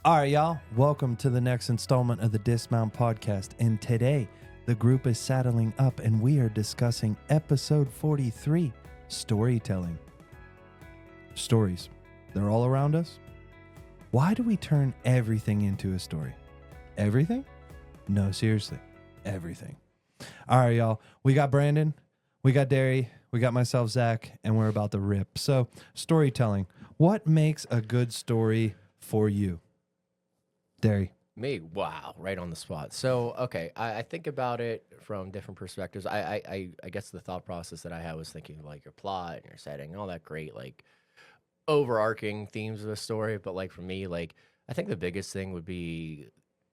All right, y'all. Welcome to the next installment of the Dismount podcast. And today, the group is saddling up and we are discussing episode 43, storytelling. Stories. They're all around us. Why do we turn everything into a story? Everything? No, seriously. Everything. All right, y'all. We got Brandon. We got Derry. We got myself, Zach. And we're about to rip. So, storytelling. What makes a good story for you? Derry. Me, wow, right on the spot. So, okay, I think about it from different perspectives. I guess the thought process that I had was thinking of, like, your plot and your setting, all that great, like, overarching themes of a story. But like for me, like, I think the biggest thing would be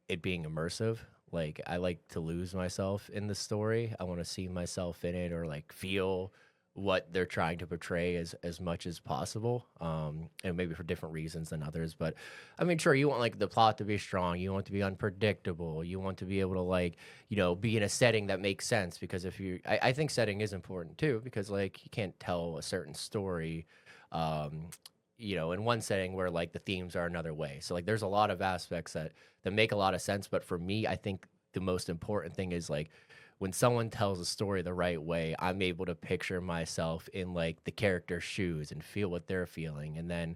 it being immersive. Like, I like to lose myself in the story. I want to see myself in it or like feel what they're trying to portray as much as possible, and maybe for different reasons than others. But I mean, sure, you want like the plot to be strong, you want it to be unpredictable, you want to be able to, like, be in a setting that makes sense. Because if I think setting is important too, because like you can't tell a certain story um in one setting where like the themes are another way. So like there's a lot of aspects that make a lot of sense. But for me, I think the most important thing is like when someone tells a story the right way, I'm able to picture myself in like the character's shoes and feel what they're feeling. And then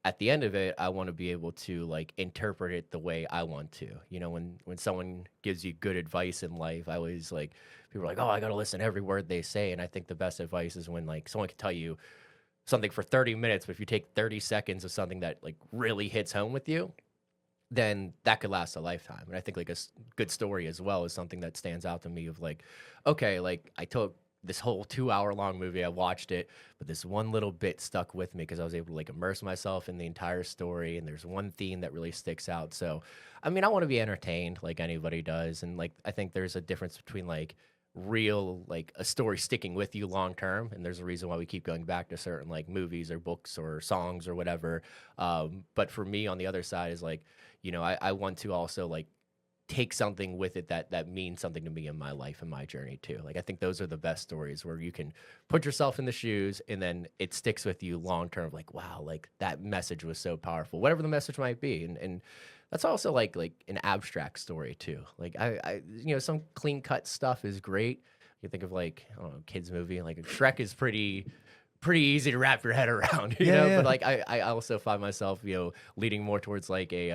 at the end of it, I want to be able to like interpret it the way I want to. When someone gives you good advice in life, I always like, people are like, "Oh, I got to listen to every word they say." And I think the best advice is when like someone can tell you something for 30 minutes, but if you take 30 seconds of something that like really hits home with you, then that could last a lifetime. And I think like good story as well is something that stands out to me of like, okay, like I took this whole 2 hour long movie, I watched it, but this one little bit stuck with me because I was able to like immerse myself in the entire story. And there's one theme that really sticks out. So, I mean, I want to be entertained like anybody does. And like, I think there's a difference between like real, like a story sticking with you long term. And there's a reason why we keep going back to certain like movies or books or songs or whatever. But for me on the other side is like, I want to also like take something with it that means something to me in my life and my journey too. Like I think those are the best stories where you can put yourself in the shoes and then it sticks with you long term. Like, wow, like that message was so powerful, whatever the message might be. And that's also like an abstract story too. Like I some clean cut stuff is great. You think of like, I don't know, kids movie, like Shrek is pretty easy to wrap your head around, Yeah. But like I also find myself, leaning more towards like a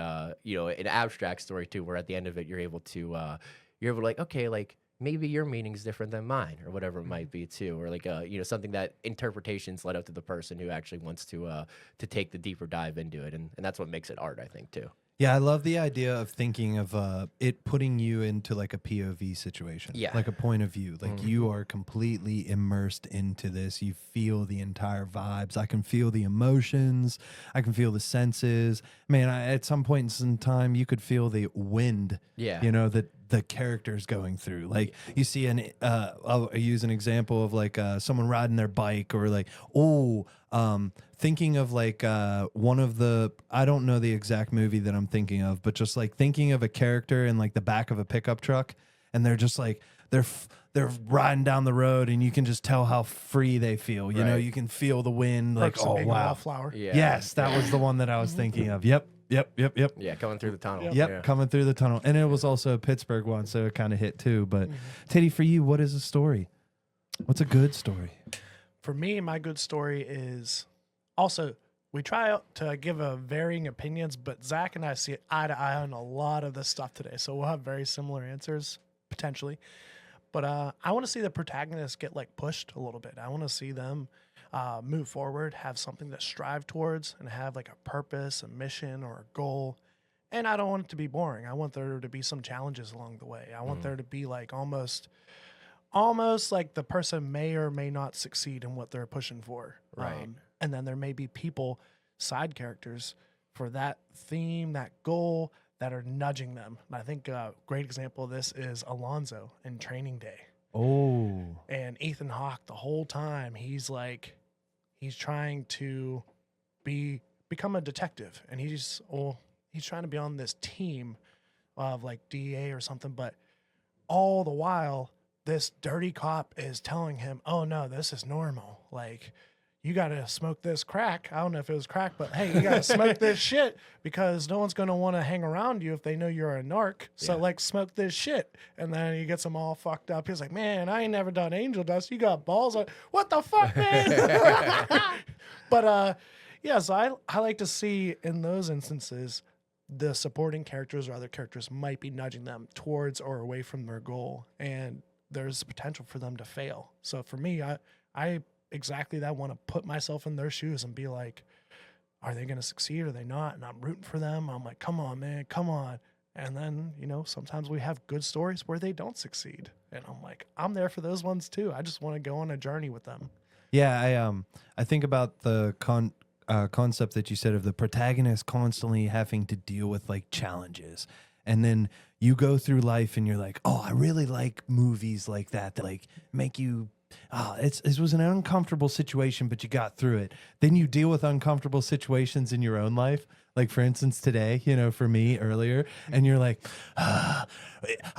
an abstract story too, where at the end of it you're able to like, okay, like maybe your meaning's different than mine or whatever it might be too, or like something that interpretations led up to the person who actually wants to take the deeper dive into it, and that's what makes it art, I think too. Yeah, I love the idea of thinking of it putting you into like a POV situation, Yeah. like a point of view. Like you are completely immersed into this. You feel the entire vibes. I can feel the emotions. I can feel the senses. Man, at some points in time, you could feel the wind. Yeah. That the characters going through. Like you see I'll use an example of like someone riding their bike or like thinking of like one of the, I don't know the exact movie that I'm thinking of, but just like thinking of a character in like the back of a pickup truck, and they're just like they're riding down the road, and you can just tell how free they feel. You know, Right. you can feel the wind. Like, Perks of oh being a wow, wallflower. Yeah. yes, that was the one that I was thinking of. Yep. Yeah, coming through the tunnel. Yep. Yep, Yeah. coming through the tunnel. And it was also a Pittsburgh one, so it kind of hit too. But Teddy, for you, what is a story? What's a good story? For me, my good story is also, we try to give varying opinions, but Zach and I see eye to eye on a lot of this stuff today. So we'll have very similar answers, potentially. But I want to see the protagonists get like pushed a little bit. I want to see them move forward, have something to strive towards, and have like a purpose, a mission, or a goal. And I don't want it to be boring. I want there to be some challenges along the way. I want there to be like almost like the person may or may not succeed in what they're pushing for. Right. And then there may be people, side characters, for that theme, that goal, that are nudging them. And I think a great example of this is Alonzo in Training Day. Oh, And Ethan Hawke, the whole time, he's trying to become a detective, and he's trying to be on this team of like DEA or something, but all the while this dirty cop is telling him, "Oh no, this is normal. Like you got to smoke this crack. I don't know if it was crack, but hey, you got to smoke this shit because no one's going to want to hang around you if they know you're a narc. So, Yeah. like, smoke this shit. And then he gets them all fucked up. He's like, man, I ain't never done angel dust. You got balls. Like, what the fuck, man? But, yeah, so I like to see in those instances, the supporting characters or other characters might be nudging them towards or away from their goal. And there's potential for them to fail. So for me, I exactly that, want to put myself in their shoes and be like, are they going to succeed? Are they not? And I'm rooting for them. I'm like, come on, man, come on. And then, you know, sometimes we have good stories where they don't succeed. And I'm like, I'm there for those ones too. I just want to go on a journey with them. Yeah, I think about the concept that you said of the protagonist constantly having to deal with like challenges. And then you go through life and you're like, oh, I really like movies like that like make you, it was an uncomfortable situation, but you got through it. Then you deal with uncomfortable situations in your own life. Like, for instance, today, you know, for me earlier, and you're like, I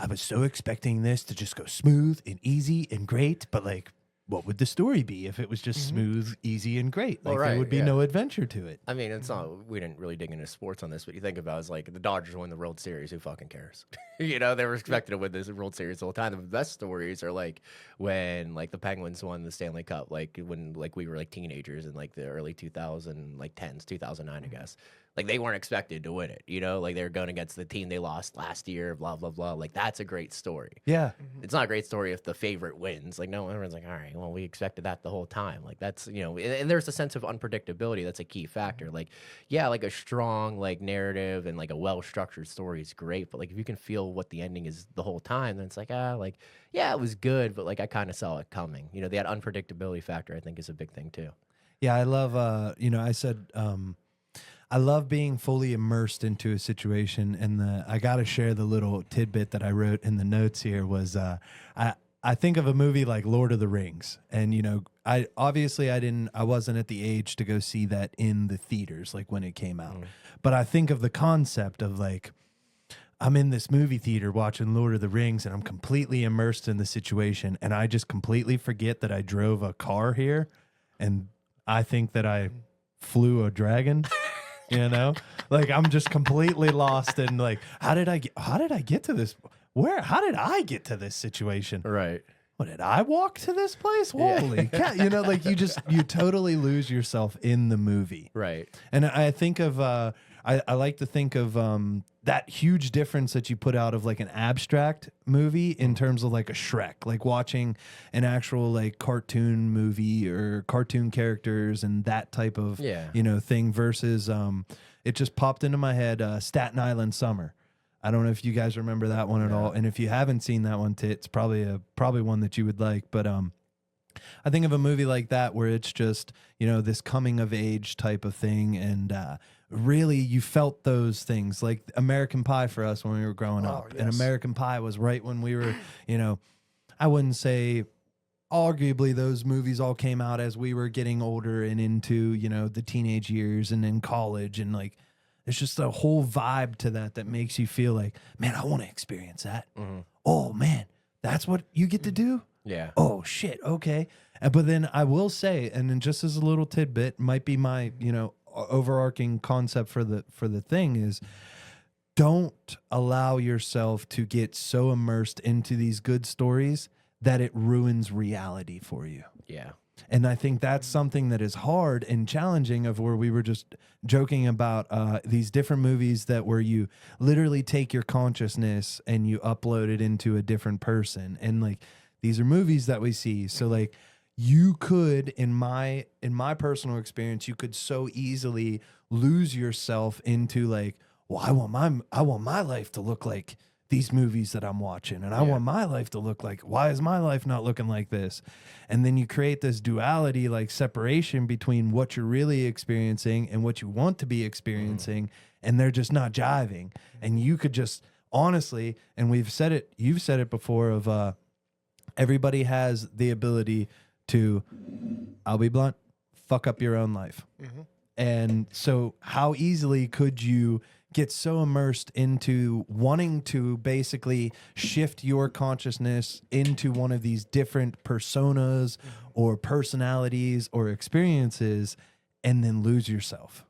was so expecting this to just go smooth and easy and great, but like, what would the story be if it was just smooth, easy, and great? Like, Well, there would be no adventure to it. I mean, it's not, we didn't really dig into sports on this, but you think about it, it's like the Dodgers win the World Series. Who fucking cares? You know, they were expected to win this World Series the whole time. The best stories are like when like the Penguins won the Stanley Cup, like when like we were like teenagers in like the early 2000, like 10s, 2009, I guess. Like they weren't expected to win it, you know, like they were going against the team they lost last year, blah, blah, blah. Like that's a great story. Yeah. It's not a great story if the favorite wins. Like no, everyone's like, all right, well, we expected that the whole time. Like that's, you know, and there's a sense of unpredictability. That's a key factor. Like, yeah, like a strong like narrative and like a well-structured story is great. But like if you can feel what the ending is the whole time, then it's like, like, yeah, it was good, but like I kind of saw it coming. You know, that unpredictability factor I think is a big thing too. Yeah, I love, you know, I said, I love being fully immersed into a situation, and I got to share the little tidbit that I wrote in the notes here was I think of a movie like Lord of the Rings, and you know, I wasn't at the age to go see that in the theaters like when it came out, but I think of the concept of like I'm in this movie theater watching Lord of the Rings, and I'm completely immersed in the situation, and I just completely forget that I drove a car here, and I think that I flew a dragon. You know, like I'm just completely lost in like, how did I get to this? How did I get to this situation? Right. What, did I walk to this place? Holy cow. You know, like you totally lose yourself in the movie. Right. And I think of, I like to think of that huge difference that you put out of like an abstract movie in terms of like a Shrek, like watching an actual like cartoon movie or cartoon characters and that type of, you know, thing versus, it just popped into my head, Staten Island Summer. I don't know if you guys remember that one at all. And if you haven't seen that one, it's probably one that you would like. But I think of a movie like that where it's just, you know, this coming of age type of thing. And really you felt those things like American Pie for us when we were growing up. Yes. And American Pie was right when we were, you know, I wouldn't say arguably those movies all came out as we were getting older and into, you know, the teenage years and in college. And like, there's just a whole vibe to that makes you feel like, man, I want to experience that. Oh man, that's what you get to do. Yeah. Oh shit. Okay. But then I will say, and then just as a little tidbit, might be my, you know, overarching concept for the thing is, don't allow yourself to get so immersed into these good stories that it ruins reality for you. Yeah. And I think that's something that is hard and challenging of where we were just joking about these different movies that where you literally take your consciousness and you upload it into a different person. And like, these are movies that we see. So like you could, in my personal experience, you could so easily lose yourself into like, well, I want my life to look like these movies that I'm watching, and I want my life to look like, why is my life not looking like this? And then you create this duality, like separation between what you're really experiencing and what you want to be experiencing, and they're just not jiving. And you could just honestly, and you've said it before of everybody has the ability to, I'll be blunt, fuck up your own life. And so how easily could you get so immersed into wanting to basically shift your consciousness into one of these different personas or personalities or experiences and then lose yourself.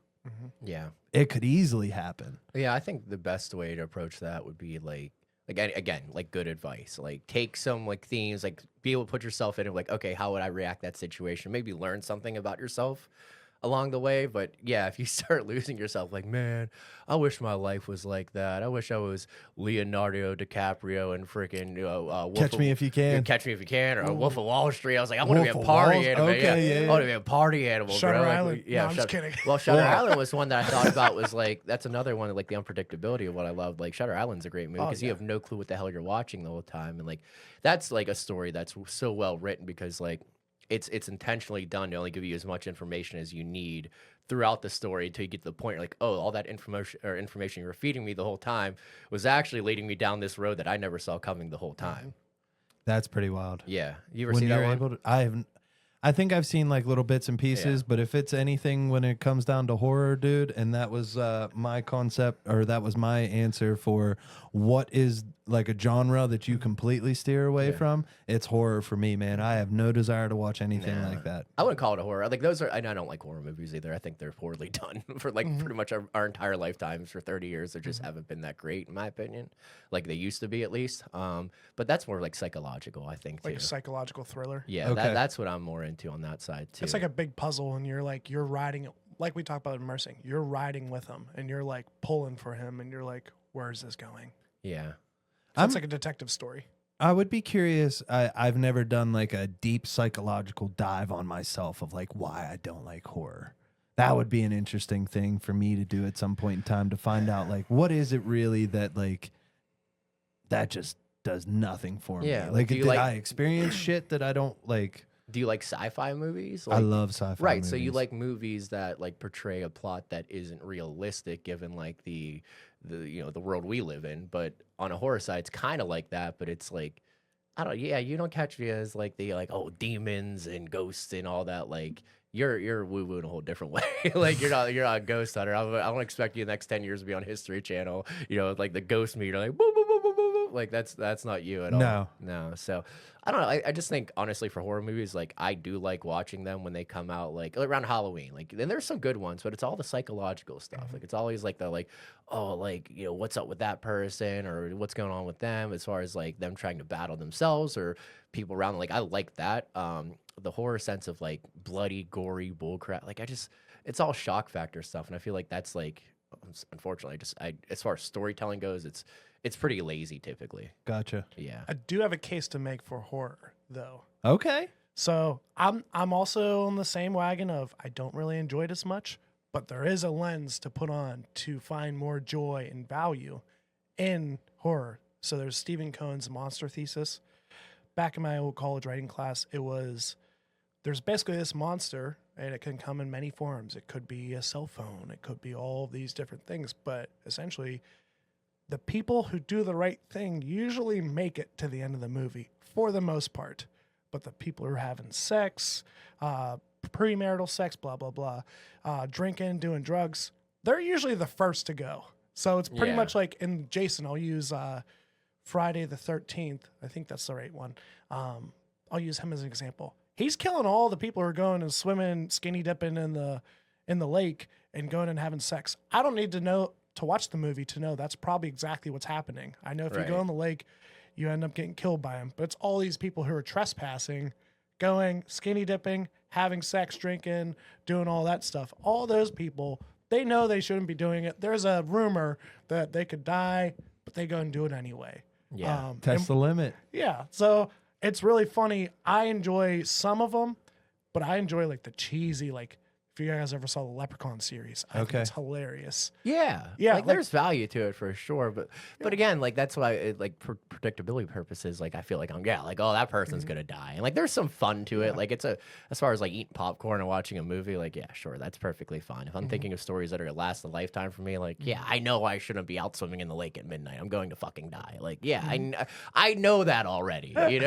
Yeah. It could easily happen. Yeah, I think the best way to approach that would be like again, like good advice. Like take some like themes, like be able to put yourself in it, like, okay, how would I react that situation? Maybe learn something about yourself along the way. But yeah, if you start losing yourself, like, man, I wish my life was like that. I wish I was Leonardo DiCaprio and freaking Catch Me If You Can. Catch Me If You Can, or Wolf of Wall Street. I was like, I want to be a Wolf of party Wall- animal. okay, yeah. I want to be a party animal, Shutter bro. Island. Like, yeah, No, I'm just kidding. Well, Shutter Island was one that I thought about. Was like that's another one, like the unpredictability of what I love. Like Shutter Island's a great movie because you have no clue what the hell you're watching the whole time, and like that's like a story that's so well written because like it's intentionally done to only give you as much information as you need throughout the story until you get to the point like, oh, all that information you were feeding me the whole time was actually leading me down this road that I never saw coming the whole time. That's pretty wild. Yeah, you ever When see you're that one? able to, I haven't. I think I've seen like little bits and pieces, but if it's anything when it comes down to horror, dude, and that was my concept, or that was my answer for what is like a genre that you completely steer away from, it's horror for me, man. I have no desire to watch anything like that. I wouldn't call it a horror. Like those are, I don't like horror movies either. I think they're poorly done for like pretty much our entire lifetimes for 30 years. They just haven't been that great, in my opinion. Like they used to be, at least. But that's more like psychological, I think, too. Like a psychological thriller. Yeah, Okay. that's what I'm more into on that side too. It's like a big puzzle, and you're riding it, like we talked about immersing. You're riding with him, and you're like pulling for him, and you're like, where's this going? yeah. So it's like a detective story. I would be curious. I've never done like a deep psychological dive on myself of like why I don't like horror. That would be an interesting thing for me to do at some point in time to find out like what is it really that like that just does nothing for me. Yeah, Like do you did like- I experience shit that I don't like? Do you like sci-fi movies? I Like, love sci-fi. right. So you movies. like movies that like portray a plot that isn't realistic, given like the the world we live in. But on a horror side, it's kind of like that. But it's like I don't. Yeah, you don't catch me as like the like demons and ghosts and all that. Like you're woo woo in a whole different way. Like you're not a ghost hunter. I don't expect you the next 10 years to be on History Channel. Like the ghost meter, like boom boom boom boom boom. Like that's not you at all. No. So I don't know. I just think honestly for horror movies, like I do like watching them when they come out like around Halloween. Like and there's some good ones, but it's all the psychological stuff. Like it's always like the like, oh, like what's up with that person or what's going on with them as far as like them trying to battle themselves or people around them. Like I like that. The horror sense of like bloody, gory bullcrap. Like it's all shock factor stuff, and I feel like that's like unfortunately as far as storytelling goes, it's pretty lazy typically. Gotcha. Yeah. I do have a case to make for horror, though. Okay. So I'm also on the same wagon of I don't really enjoy it as much, but there is a lens to put on to find more joy and value in horror. So there's Stephen Cohen's Monster Thesis. Back in my old college writing class, there's basically this monster, and it can come in many forms. It could be a cell phone. It could be all of these different things. But essentially, the people who do the right thing usually make it to the end of the movie for the most part. But the people who are having sex, premarital sex, blah, blah, blah, drinking, doing drugs, they're usually the first to go. So it's pretty much like in Jason, I'll use Friday the 13th. I think that's the right one. I'll use him as an example. He's killing all the people who are going and swimming, skinny dipping in the lake and going and having sex. I don't need to watch the movie to know that's probably exactly what's happening. I know if you go in the lake, you end up getting killed by him. But it's all these people who are trespassing, going, skinny dipping, having sex, drinking, doing all that stuff. All those people, they know they shouldn't be doing it. There's a rumor that they could die, but they go and do it anyway. Yeah. Test the limit. Yeah. So it's really funny. I enjoy some of them, but I enjoy like the cheesy, like if you guys ever saw the Leprechaun series, I think it's hilarious. Yeah. Yeah, Like there's value to it for sure. But again, like that's why like for predictability purposes, like I feel like like, oh, that person's going to die. And like there's some fun to it. Like as far as like eating popcorn and watching a movie, like, yeah, sure. That's perfectly fine. If I'm thinking of stories that are going to last a lifetime for me, like, yeah, I know I shouldn't be out swimming in the lake at midnight. I'm going to fucking die. Like, yeah, I know that already, like, you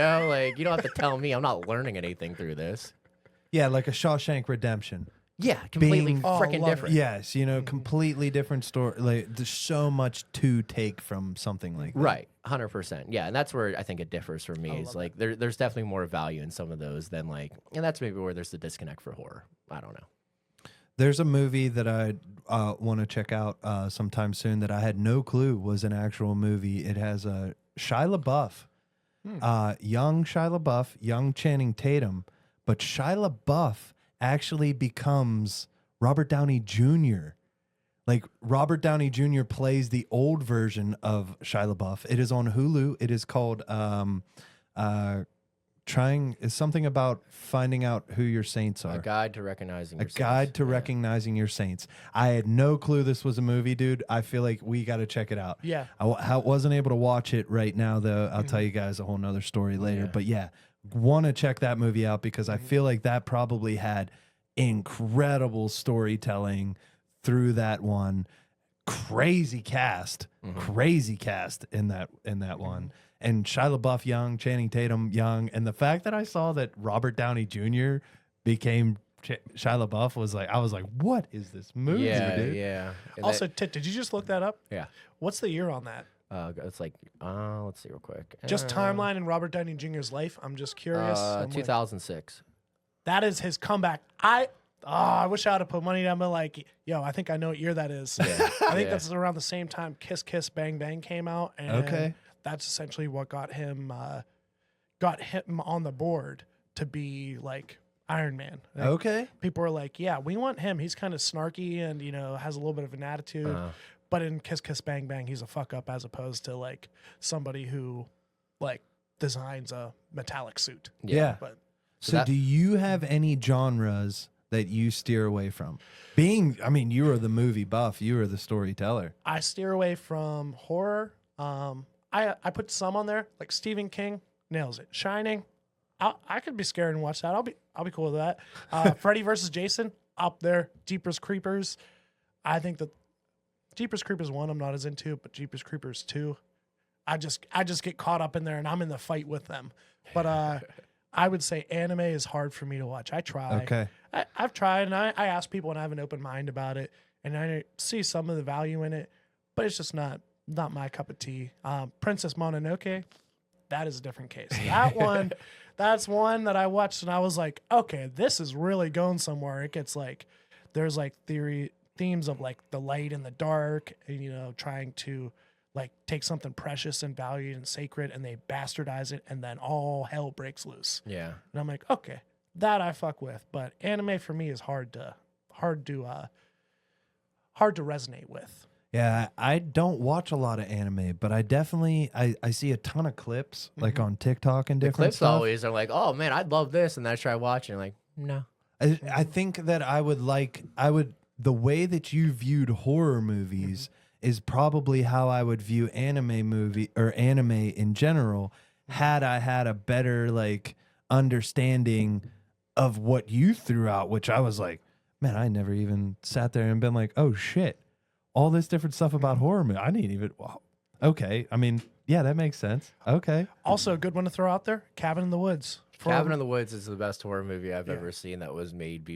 don't have to tell me I'm not learning anything through this. Yeah, like a Shawshank Redemption. Yeah, completely being- Oh, freaking love it. different. Yes, you know, completely different story. Like there's so much to take from something like that. Right, 100%. Yeah, and that's where I think it differs for me. I Is love like there's definitely more value in some of those than like, and that's maybe where there's the disconnect for horror. I don't know. There's a movie that I want to check out sometime soon that I had no clue was an actual movie. It has Shia LaBeouf, young Shia LaBeouf, young Channing Tatum, but Shia LaBeouf actually becomes Robert Downey Jr. Like Robert Downey Jr. plays the old version of Shia LaBeouf. It is on Hulu. It is called is something about finding out who your saints are. A guide to recognizing A your guide saints. to Yeah. recognizing your saints. I had no clue this was a movie, dude. I feel like we got to check it out. Yeah. I wasn't able to watch it right now, though. I'll tell you guys a whole nother story later. Yeah. But yeah, want to check that movie out because I feel like that probably had incredible storytelling through that one. Crazy cast in that one. And Shia LaBeouf young, Channing Tatum young, and the fact that I saw that Robert Downey Jr. became Shia LaBeouf was like, I was like, what is this movie, Yeah, dude? yeah. And Also, Tit, did you just look that up? yeah. What's the year on that? It's like, let's see real quick. Just timeline in Robert Downey Jr.'s life. I'm just curious. I'm like, 2006. that is his comeback. I wish I would have put money down, but like, yo, I think I know what year that is. Yeah. I think Yeah. that's around the same time Kiss Kiss Bang Bang came out, and Okay. that's essentially what got him on the board to be like Iron Man. Like, Okay. people were like, yeah, we want him. He's kind of snarky and has a little bit of an attitude. But in Kiss Kiss Bang Bang, he's a fuck up as opposed to like somebody who like designs a metallic suit. Yeah. But So that- do you have any genres that you steer away from? You are the movie buff, you are the storyteller. I steer away from horror. I put some on there, like Stephen King nails it. Shining, I could be scared and watch that. I'll be cool with that. Freddy versus Jason, up there. Jeepers Creepers. I think that Jeepers Creepers 1 I'm not as into, but Jeepers Creepers 2, I just get caught up in there and I'm in the fight with them. But I would say anime is hard for me to watch. I try. Okay. I've tried, and I ask people, and I have an open mind about it, and I see some of the value in it, but it's just not my cup of tea. Princess Mononoke, that is a different case. That one, that's one that I watched, and I was like, okay, this is really going somewhere. It gets like, there's like themes of like the light and the dark, and trying to like take something precious and valued and sacred, and they bastardize it, and then all hell breaks loose. Yeah. And I'm like, okay, that I fuck with, but anime for me is hard to resonate with. Yeah, I don't watch a lot of anime, but I definitely I see a ton of clips like on TikTok and The different clips stuff. always are like, oh man, I'd love this, and then I try watching, like, no. I think that I would the way that you viewed horror movies is probably how I would view anime in general had I had a better like understanding of what you threw out, which I was like, man, I never even sat there and been like, oh shit, all this different stuff about horror movie. I didn't even, wow. Okay. I mean, yeah, that makes sense. Okay. Also, a good one to throw out there, Cabin in the Woods. Cabin in the Woods is the best horror movie I've ever seen that was made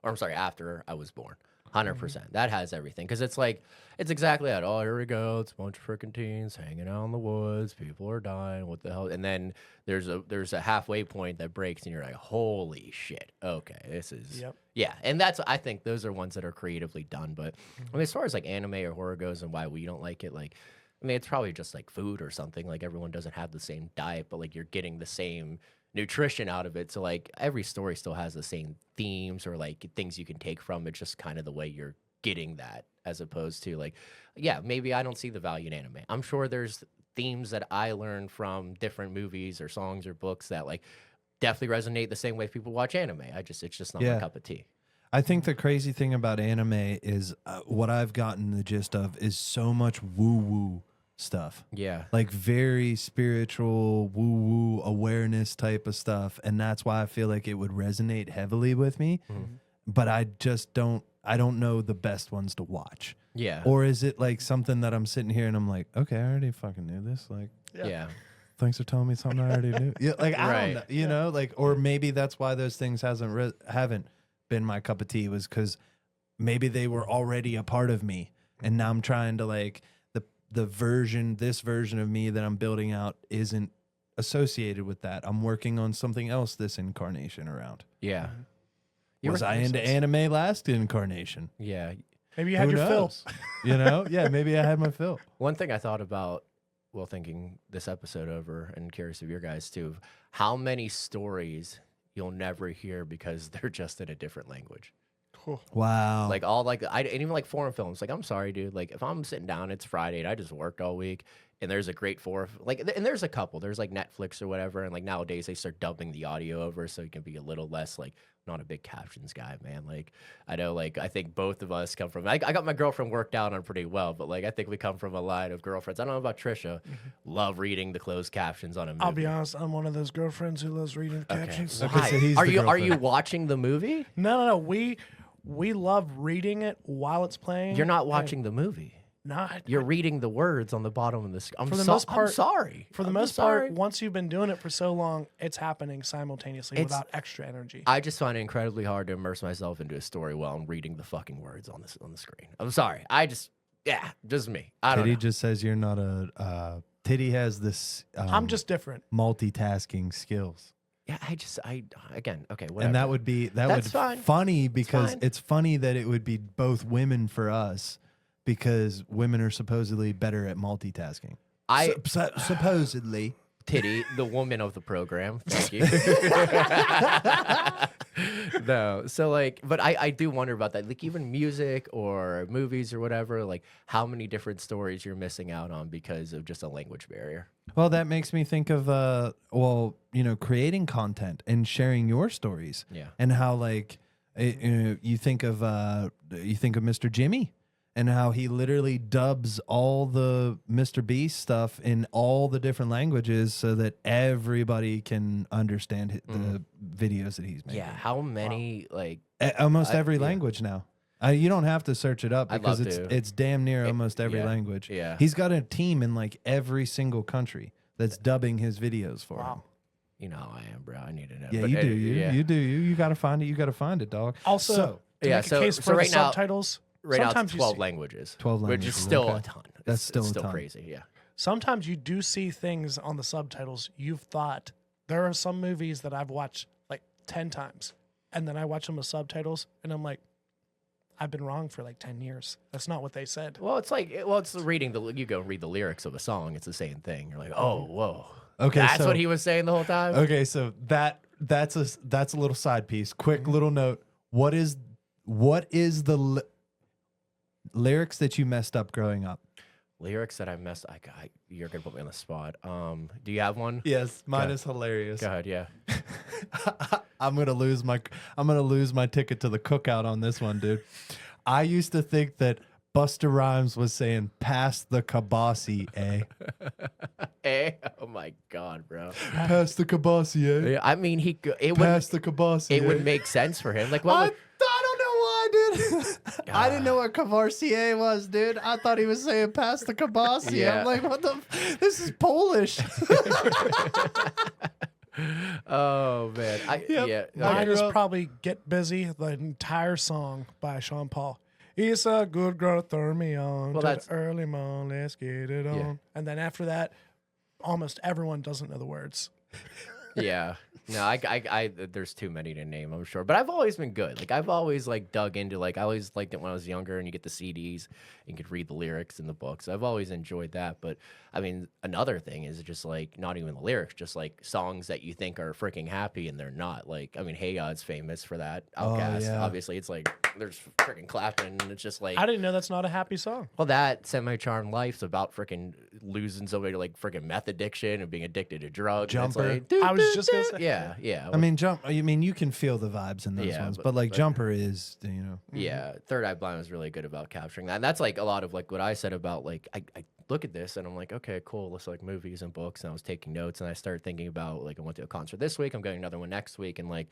after I was born. 100%. That has everything. Because it's like, it's exactly that. Oh, here we go. It's a bunch of freaking teens hanging out in the woods. People are dying. What the hell? And then there's a halfway point that breaks, and you're like, holy shit. Okay, this is. Yep. Yeah. And I think those are ones that are creatively done. But I mean, as far as like anime or horror goes and why we don't like it, like, I mean, it's probably just like food or something. Like, everyone doesn't have the same diet, but like, you're getting the same nutrition out of it. So like, every story still has the same themes or like things you can take from it, just kind of the way you're getting that, as opposed to like, yeah, maybe I don't see the value in anime. I'm sure there's themes that I learned from different movies or songs or books that like definitely resonate the same way people watch anime. It's just not my cup of tea. I think the crazy thing about anime is what I've gotten the gist of is so much woo-woo stuff. Yeah. Like very spiritual, woo-woo awareness type of stuff. And that's why I feel like it would resonate heavily with me. But I don't know the best ones to watch. Yeah. Or is it like something that I'm sitting here and I'm like, okay, I already fucking knew this. Like, Yeah. thanks for telling me something I already knew. Yeah, like I don't know, like, or maybe that's why those things haven't been my cup of tea was because maybe they were already a part of me, and now I'm trying to like this version of me that I'm building out isn't associated with that. I'm working on something else this incarnation around. Yeah. Was I into anime last incarnation? Yeah. Maybe you had your fill. You know? Yeah, maybe I had my fill. One thing I thought about while thinking this episode over, and curious of your guys too, how many stories you'll never hear because they're just in a different language. Wow. Like all like and even like foreign films. Like I'm sorry, dude. Like if I'm sitting down, it's Friday and I just worked all week, and there's a great and there's a couple. There's like Netflix or whatever, and like nowadays they start dubbing the audio over so you can be a little less like not a big captions guy, man. Like I know, like I think both of us come from. I got my girlfriend worked out on pretty well, but like I think we come from a line of girlfriends. I don't know about Trisha. Love reading the closed captions on a movie. I'll be honest, I'm one of those girlfriends who loves reading the captions. Why? Okay, so he's are the you girlfriend. watching the movie? No. We love reading it while it's playing. You're not watching the movie. No, You're reading the words on the bottom of the screen. For the most part- I'm sorry. For the I'm most sorry. part, once you've been doing it for so long, it's happening simultaneously without extra energy. I just find it incredibly hard to immerse myself into a story while I'm reading the fucking words on the screen. I'm sorry. Just me. I don't Titty know. just says you're not a Titty has this I'm just different. multitasking skills. Yeah, again, okay, whatever. And that would be That's fine. funny because fine. it's funny that it would be both women for us because women are supposedly better at multitasking. Supposedly. Titty, the woman of the program. Thank you. No, so like, but I do wonder about that. Like even music or movies or whatever, like how many different stories you're missing out on because of just a language barrier. Well, that makes me think of creating content and sharing your stories. Yeah. And how like you think of Mr. Jimmy and how he literally dubs all the Mr. Beast stuff in all the different languages so that everybody can understand the videos that he's making. Yeah, how many like Almost every yeah. language now. You don't have to search it up I'd because love to. it's damn near almost every yeah, language. yeah. He's got a team in like every single country that's dubbing his videos for him. You know how I am, bro. I need to know. Yeah, But you do. yeah. You do. You got to find it. You got to find it, dog. Also, So, to yeah, make a so- case so for right the now- subtitles, Right now, sometimes it's you 12 see- languages. 12 Which languages, is still okay. a ton. That's still it's a still ton. crazy, yeah. sometimes you do see things on the subtitles you've thought. There are some movies that I've watched like 10 times, and then I watch them with subtitles, and I'm like, I've been wrong for like 10 years. That's not what they said. Well, it's like, it's reading you go read the lyrics of a song. It's the same thing. You're like, oh, whoa. Okay, That's so, what he was saying the whole time? Okay, so that's a little side piece. Quick little note. What is the lyrics that you messed up growing up? Lyrics that I messed you're going to put me on the spot. Do you have one? Yes, mine Go- is hilarious. Go ahead, yeah. I'm gonna lose my ticket to the cookout on this one, dude. I used to think that Busta Rhymes was saying "pass the kabasi, eh? Oh my God, bro. Pass the kabasi, eh? Yeah, I mean, Pass the kabasi. it eh? would make sense for him. Like, I don't know why, dude. I didn't know what Cavassier was, dude. I thought he was saying "pass the kabasi." Yeah. I'm like, what the? This is Polish. Oh man, Yep. yeah. Mine Okay. is grew up- probably Get Busy, the entire song by Sean Paul. It's a good girl, turn me on. Well, to that's- the early morning, let's get it on. Yeah. And then after that, almost everyone doesn't know the words. Yeah. No, I there's too many to name, I'm sure. But I've always been good. Like I've always like dug into I always liked it when I was younger and you get the CDs and you could read the lyrics in the books. I've always enjoyed that. But I mean, another thing is just like not even the lyrics, just like songs that you think are freaking happy and they're not. Like, I mean, Hey God's famous for that. Outkast, yeah. obviously, it's like there's freaking clapping and it's just like I didn't know that's not a happy song. well, that Semi-Charmed Life's about freaking losing somebody to like freaking meth addiction and being addicted to drugs. and it's Jumper. like, I was just going to say. yeah. I mean, you can feel the vibes in those Yeah, ones, but- but like but- Jumper is, you know. Yeah, Third Eye Blind was really good about capturing that. And that's like a lot of like what I said about like I look at this and I'm like, okay, cool. Let's like movies and books. And I was taking notes and I started thinking about like I went to a concert this week. I'm going to another one next week. And like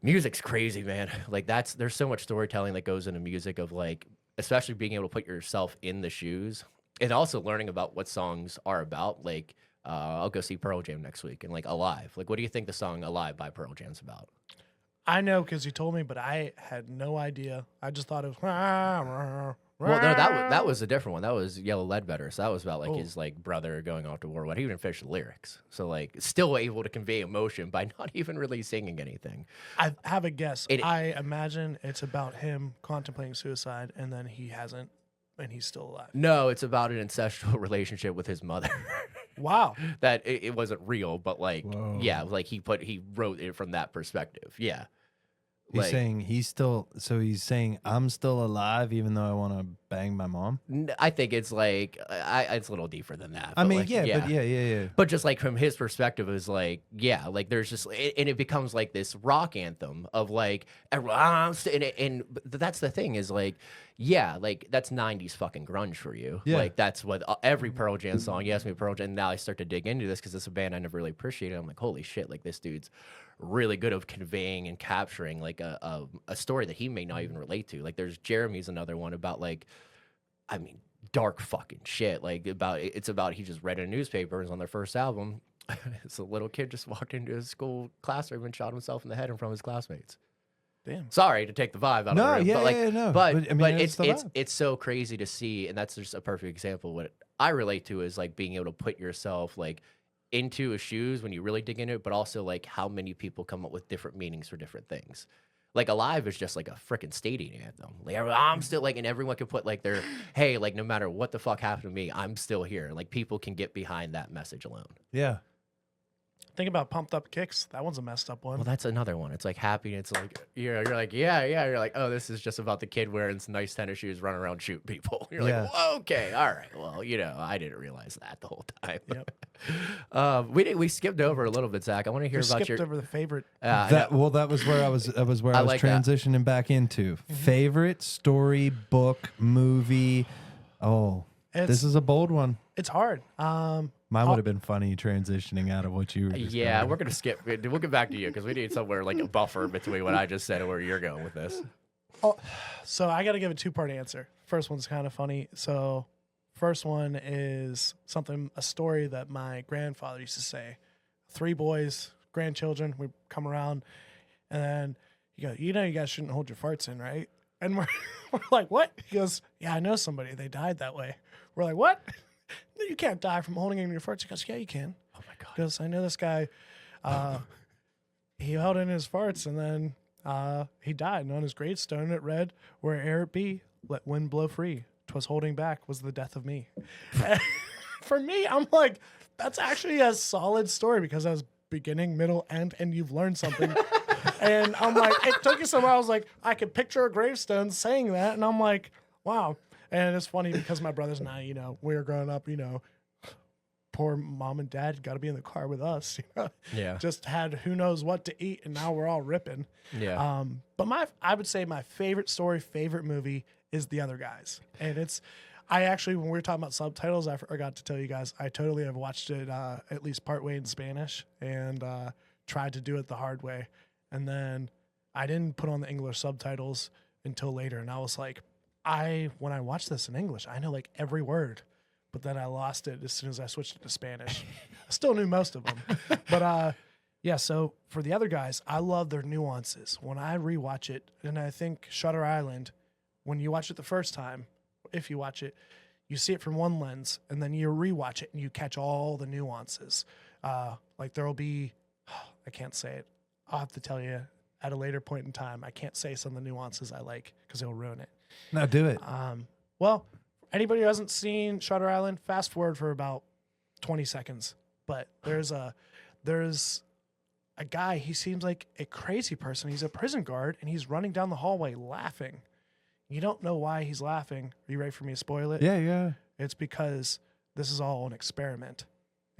music's crazy, man. Like there's so much storytelling that goes into music of like, especially being able to put yourself in the shoes and also learning about what songs are about. Like I'll go see Pearl Jam next week and like Alive. Like, what do you think the song Alive by Pearl Jam's about? I know because you told me, but I had no idea. I just thought it was. Well, no, that was a different one. That was Yellow Ledbetter. So that was about like Oh. his like brother going off to war. What he even finished the lyrics. So like still able to convey emotion by not even really singing anything. I have a guess. It- I imagine it's about him contemplating suicide, and then he hasn't, and he's still alive. No, it's about an ancestral relationship with his mother. Wow. That it wasn't real, but like Whoa. yeah, like he wrote it from that perspective. Yeah. He's Like, saying he's saying I'm still alive even though I want to bang my mom. I think it's like it's a little deeper than that. I but, mean, like, but yeah. But just like from his perspective, is like, yeah, like there's just, and it becomes like this rock anthem of like, and that's the thing is like, yeah, like that's 90s fucking grunge for you. Yeah. Like that's what every Pearl Jam song, you ask me Pearl Jam, and now I start to dig into this because it's a band I never really appreciated. I'm like, holy shit, like this dude's really good of conveying and capturing like a story that he may not even relate to. Like there's Jeremy's another one about like, I mean, dark fucking shit. Like it's about he just read in a newspaper on their first album. It's a little kid just walked into his school classroom and shot himself in the head in front of his classmates. Damn. Sorry to take the vibe out of the room, but like, no. but I mean, but that's the vibe. it's so crazy to see, and that's just a perfect example. What I relate to is like being able to put yourself like into his shoes when you really dig into it, but also like how many people come up with different meanings for different things. Like Alive is just like a freaking stadium anthem. Like I'm still like, and everyone can put like their, hey, like no matter what the fuck happened to me, I'm still here. Like people can get behind that message alone. Yeah. Think about Pumped Up Kicks. That one's a messed up one. Well, that's another one. It's like happy. It's like you're like yeah. You're like, oh, this is just about the kid wearing some nice tennis shoes, running around shooting people. You're Yeah. like, well, okay, all right. Well, I didn't realize that the whole time. Yep. We skipped over a little bit, Zach. I want to hear We about skipped your. over the favorite. That was where I was like that. transitioning back into favorite story, book, movie. Oh, this is a bold one. It's hard. Mine would have been funny transitioning out of what you were just Yeah, going. we're gonna skip. We'll get back to you because we need somewhere like a buffer between what I just said and where you're going with this. So I got to give a two-part answer. First one's kind of funny. So first one is a story that my grandfather used to say. 3 boys, grandchildren, we come around, and then he goes, you guys shouldn't hold your farts in, right? And we're like, what? He goes, yeah, I know somebody. They died that way. We're like, what? You can't die from holding in your farts. He goes, yeah, you can. Oh my god. He goes, I know this guy. He held in his farts, and then he died. And on his gravestone it read, where air it be, let wind blow free. 'Twas holding back was the death of me. For me, I'm like, that's actually a solid story because I was beginning, middle, end, and you've learned something. And I'm like, it took you somewhere. I was like, I could picture a gravestone saying that, and I'm like, wow. And it's funny because my brothers and I, we were growing up, poor mom and dad got to be in the car with us. Yeah. Just had who knows what to eat, and now we're all ripping. Yeah. But I would say my favorite story, favorite movie is The Other Guys. And I actually, when we were talking about subtitles, I forgot to tell you guys, I totally have watched it at least partway in Spanish and tried to do it the hard way. And then I didn't put on the English subtitles until later. And I was like, when I watched this in English, I know like every word, but then I lost it as soon as I switched it to Spanish. I still knew most of them. But yeah, so for The Other Guys, I love their nuances. When I rewatch it, and I think Shutter Island, when you watch it the first time, if you watch it, you see it from one lens, and then you rewatch it and you catch all the nuances. Like there will be, I can't say it. I'll have to tell you at a later point in time. I can't say some of the nuances I like because it'll ruin it. No, do it. Well, anybody who hasn't seen Shutter Island, fast forward for about 20 seconds. But there's a guy, he seems like a crazy person. He's a prison guard, and he's running down the hallway laughing. You don't know why he's laughing. Are you ready for me to spoil it? Yeah. It's because this is all an experiment.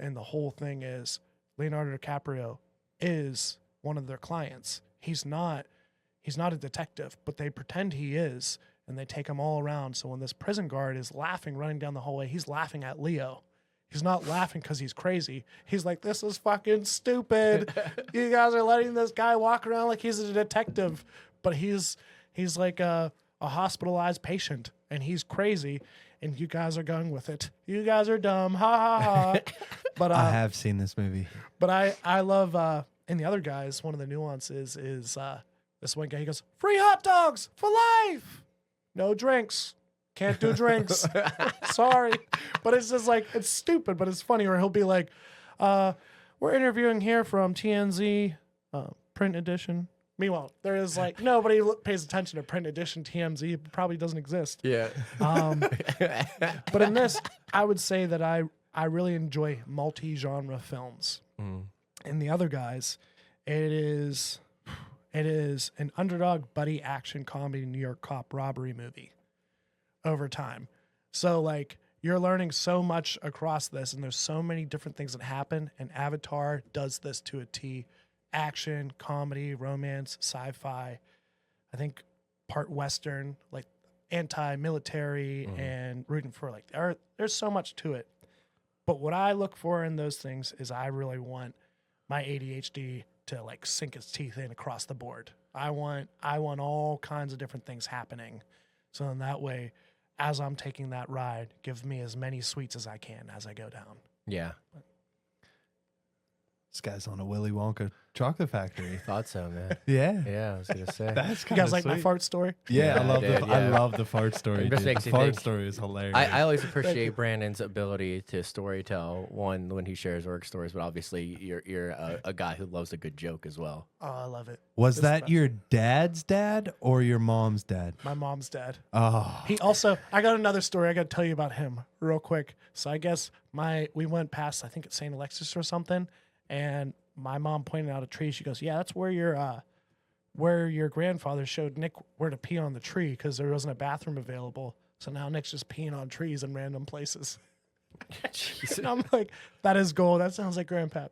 And the whole thing is Leonardo DiCaprio is one of their clients. He's not a detective, but they pretend he is, and they take him all around. So when this prison guard is laughing, running down the hallway, he's laughing at Leo. He's not laughing because he's crazy. He's like, this is fucking stupid. You guys are letting this guy walk around like he's a detective, but he's like a hospitalized patient, and he's crazy, and you guys are going with it. You guys are dumb. Ha, ha, ha. But I have seen this movie. But I love, in The Other Guys, one of the nuances is This one guy, he goes, free hot dogs for life. No drinks. Can't do drinks. Sorry. But it's just like, it's stupid, but it's funny. Or he'll be like, we're interviewing here from TNZ print edition. Meanwhile, there is like, nobody pays attention to print edition TMZ. It probably doesn't exist. Yeah. But in this, I would say that I really enjoy multi-genre films. And the other guys, it is an underdog buddy action comedy New York cop robbery movie over time. So like you're learning so much across this, and there's so many different things that happen, and Avatar does this to a T. Action, comedy, romance, sci-fi, I think part Western, like anti-military and rooting for like there's so much to it. But what I look for in those things is I really want my ADHD to like sink its teeth in across the board. I want all kinds of different things happening. So in that way, as I'm taking that ride, give me as many sweets as I can as I go down. Yeah. This guy's on a Willy Wonka chocolate factory. Thought so, man. Yeah. Yeah, I was gonna say. That's You guys like my fart story? Yeah, Yeah, I love I I love the fart story. It just Dude. makes The you fart think. story is hilarious. I always appreciate Brandon's ability to storytell. One, when he shares work stories, but obviously you're a guy who loves a good joke as well. Oh, I love it. Was It's that best. your dad's dad or your mom's dad? My mom's dad. Oh, He also, I got another story I got to tell you about him real quick. So I guess we went past, I think it's St. Alexis or something, and my mom pointed out a tree. She goes, yeah, that's where your grandfather showed Nick where to pee on the tree because there wasn't a bathroom available. So now Nick's just peeing on trees in random places. And I'm like, that is gold. That sounds like Grandpap.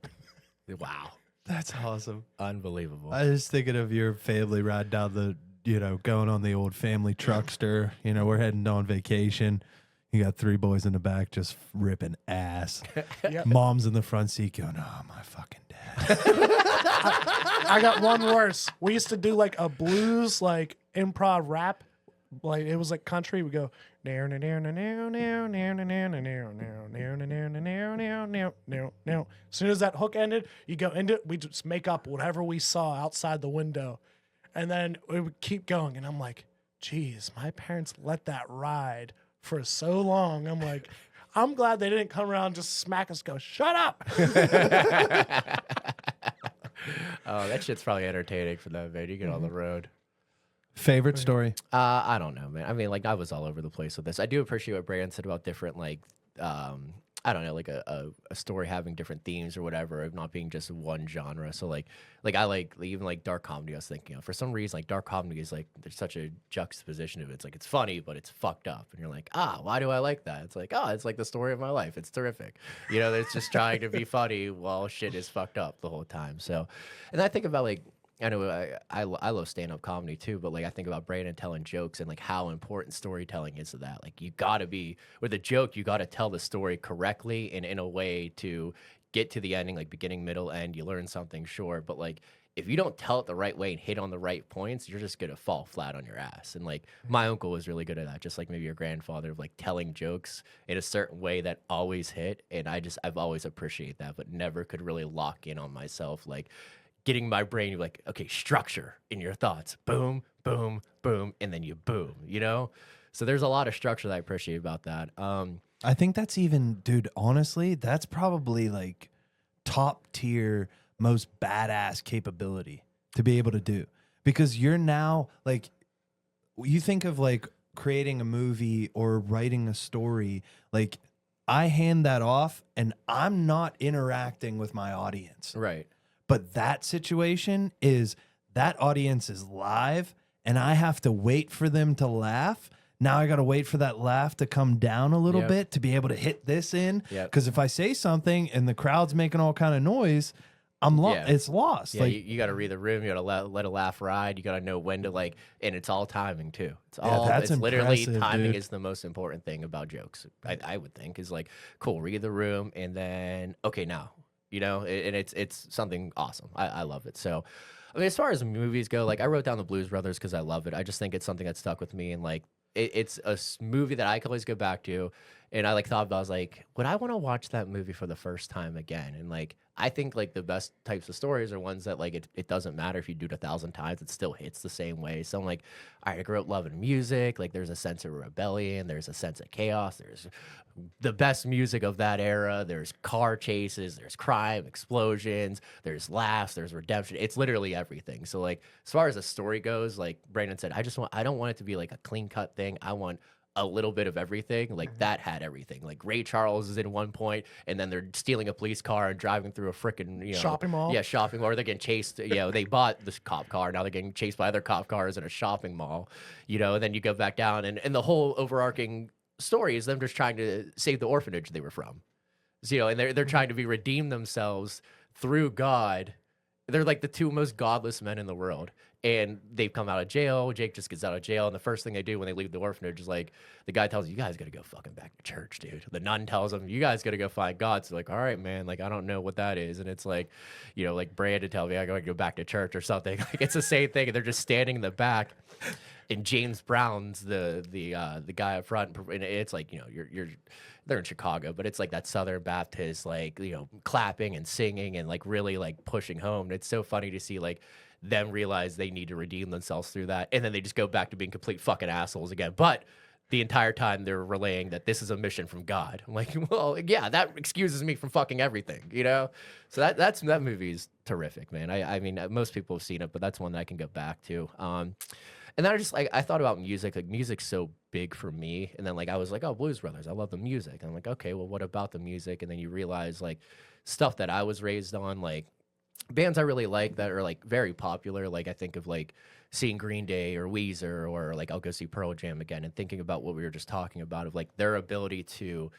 Wow, that's awesome. unbelievable. I was thinking of your family ride down the, going on the old family truckster. We're heading on vacation. You got 3 boys in the back just ripping ass. Yep. Mom's in the front seat going, oh, my fucking dad. I got one worse. We used to do like a blues, like improv rap. Like it was like country. We go as soon as that hook ended, you go into it. We just make up whatever we saw outside the window, and then we would keep going. And I'm like, geez, my parents let that ride for so long. I'm like, I'm glad they didn't come around and just smack us. Go, shut up. Oh, that shit's probably entertaining for them, man. You get on the road. Favorite story? I don't know, man. I mean, like I was all over the place with this. I do appreciate what Brandon said about different, like, I don't know, like a story having different themes or whatever, of not being just one genre. So like I like even like dark comedy. I was thinking of, for some reason, like dark comedy is like there's such a juxtaposition of it. It's like it's funny, but it's fucked up, and you're like, why do I like that? It's like, it's like the story of my life. It's terrific. It's just trying to be funny while shit is fucked up the whole time. So, and I think about like. I know I love stand-up comedy too, but like I think about Brandon telling jokes and like how important storytelling is to that. Like you gotta be, with a joke, you gotta tell the story correctly and in a way to get to the ending, like beginning, middle, end. You learn something, sure, but like if you don't tell it the right way and hit on the right points, you're just gonna fall flat on your ass. And like my uncle was really good at that, just like maybe your grandfather, of like telling jokes in a certain way that always hit. And I've always appreciated that, but never could really lock in on myself, like getting my brain like, okay, structure in your thoughts, boom, boom, boom, and then you boom, So there's a lot of structure that I appreciate about that. I think that's even, dude, honestly, that's probably like top tier, most badass capability to be able to do. Because you're now like, you think of like creating a movie or writing a story, like I hand that off and I'm not interacting with my audience. Right. But that situation is that audience is live and I have to wait for them to laugh. Now I got to wait for that laugh to come down a little bit to be able to hit this in. Because if I say something and the crowd's making all kind of noise, it's lost. Yeah, you got to read the room. You got to let a laugh ride. You got to know when to and it's all timing too. It's it's literally timing is the most important thing about jokes. I would think is like, cool, read the room and then, okay, now. And it's something awesome. I love it. So, I mean, as far as movies go, like I wrote down the Blues Brothers because I love it. I just think it's something that stuck with me, and like it's a movie that I can always go back to. And I like thought about, I was like, would I want to watch that movie for the first time again? And like, I think like the best types of stories are ones that like it doesn't matter if you do it 1,000 times, it still hits the same way. So I'm like, all right, I grew up loving music. Like there's a sense of rebellion, there's a sense of chaos, there's the best music of that era. There's car chases, there's crime, explosions, there's laughs, there's redemption. It's literally everything. So like as far as the story goes, like Brandon said, I don't want it to be like a clean cut thing. I want a little bit of everything. Like that had everything. Like Ray Charles is in one point, and then they're stealing a police car and driving through a freaking Shopping mall. Yeah, shopping mall. Or they're getting chased. They bought this cop car. Now they're getting chased by other cop cars in a shopping mall. And then you go back down, and the whole overarching story is them just trying to save the orphanage they were from. So, and they're trying to redeem themselves through God. They're like the two most godless men in the world. And they've come out of jail. Jake just gets out of jail. And the first thing they do when they leave the orphanage is like, the guy tells you guys got to go fucking back to church, dude. The nun tells them, you guys got to go find God. So like, all right, man, like, I don't know what that is. And it's like, like Brandon tell me I got to go back to church or something. Like it's the same thing. And they're just standing in the back. And James Brown's the guy up front. And it's like, they're in Chicago, but it's like that Southern Baptist, like, clapping and singing and like really like pushing home. And it's so funny to see like them realize they need to redeem themselves through that. And then they just go back to being complete fucking assholes again. But the entire time they're relaying that this is a mission from God. I'm like, well, yeah, that excuses me from fucking everything, So that movie is terrific, man. I mean, most people have seen it, but that's one that I can go back to. And then I thought about music. Like music's so big for me. And then like I was like, oh, Blues Brothers, I love the music. And I'm like, okay, well, what about the music? And then you realize like stuff that I was raised on, like bands I really like that are like very popular. Like I think of like seeing Green Day or Weezer, or like I'll go see Pearl Jam again, and thinking about what we were just talking about of like their ability to,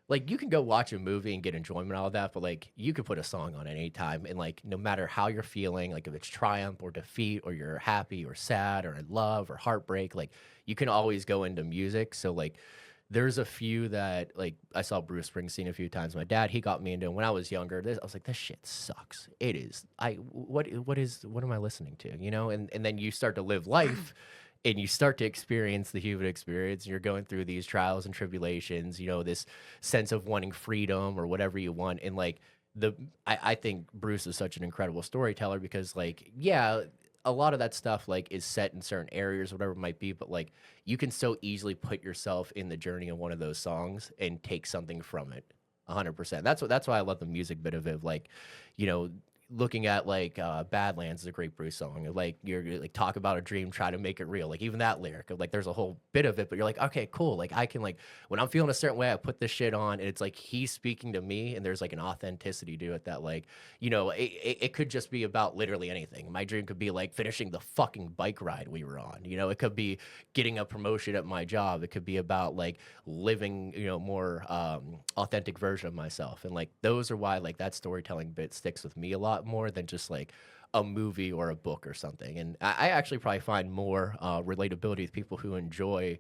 like, you can go watch a movie and get enjoyment out of that, but like you could put a song on at any time, and like no matter how you're feeling, like if it's triumph or defeat, or you're happy or sad or in love or heartbreak, like you can always go into music. So like there's a few that, like, I saw Bruce Springsteen a few times. My dad, he got me into it when I was younger. I was like, this shit sucks. It is. What am I listening to? And then you start to live life and you start to experience the human experience, and you're going through these trials and tribulations, this sense of wanting freedom or whatever you want. And like I think Bruce is such an incredible storyteller because, like, yeah, a lot of that stuff like is set in certain areas, whatever it might be, but like you can so easily put yourself in the journey of one of those songs and take something from it 100%. That's why I love the music bit of it. Like, looking at like Badlands is a great Bruce song. Like you're like, talk about a dream, try to make it real. Like even that lyric, like there's a whole bit of it, but you're like, okay, cool. Like I can, like, when I'm feeling a certain way, I put this shit on and it's like he's speaking to me, and there's like an authenticity to it that, like, it could just be about literally anything. My dream could be like finishing the fucking bike ride we were on. It could be getting a promotion at my job. It could be about like living, more authentic version of myself. And like those are why like that storytelling bit sticks with me a lot more than just like a movie or a book or something. And I actually probably find more relatability with people who enjoy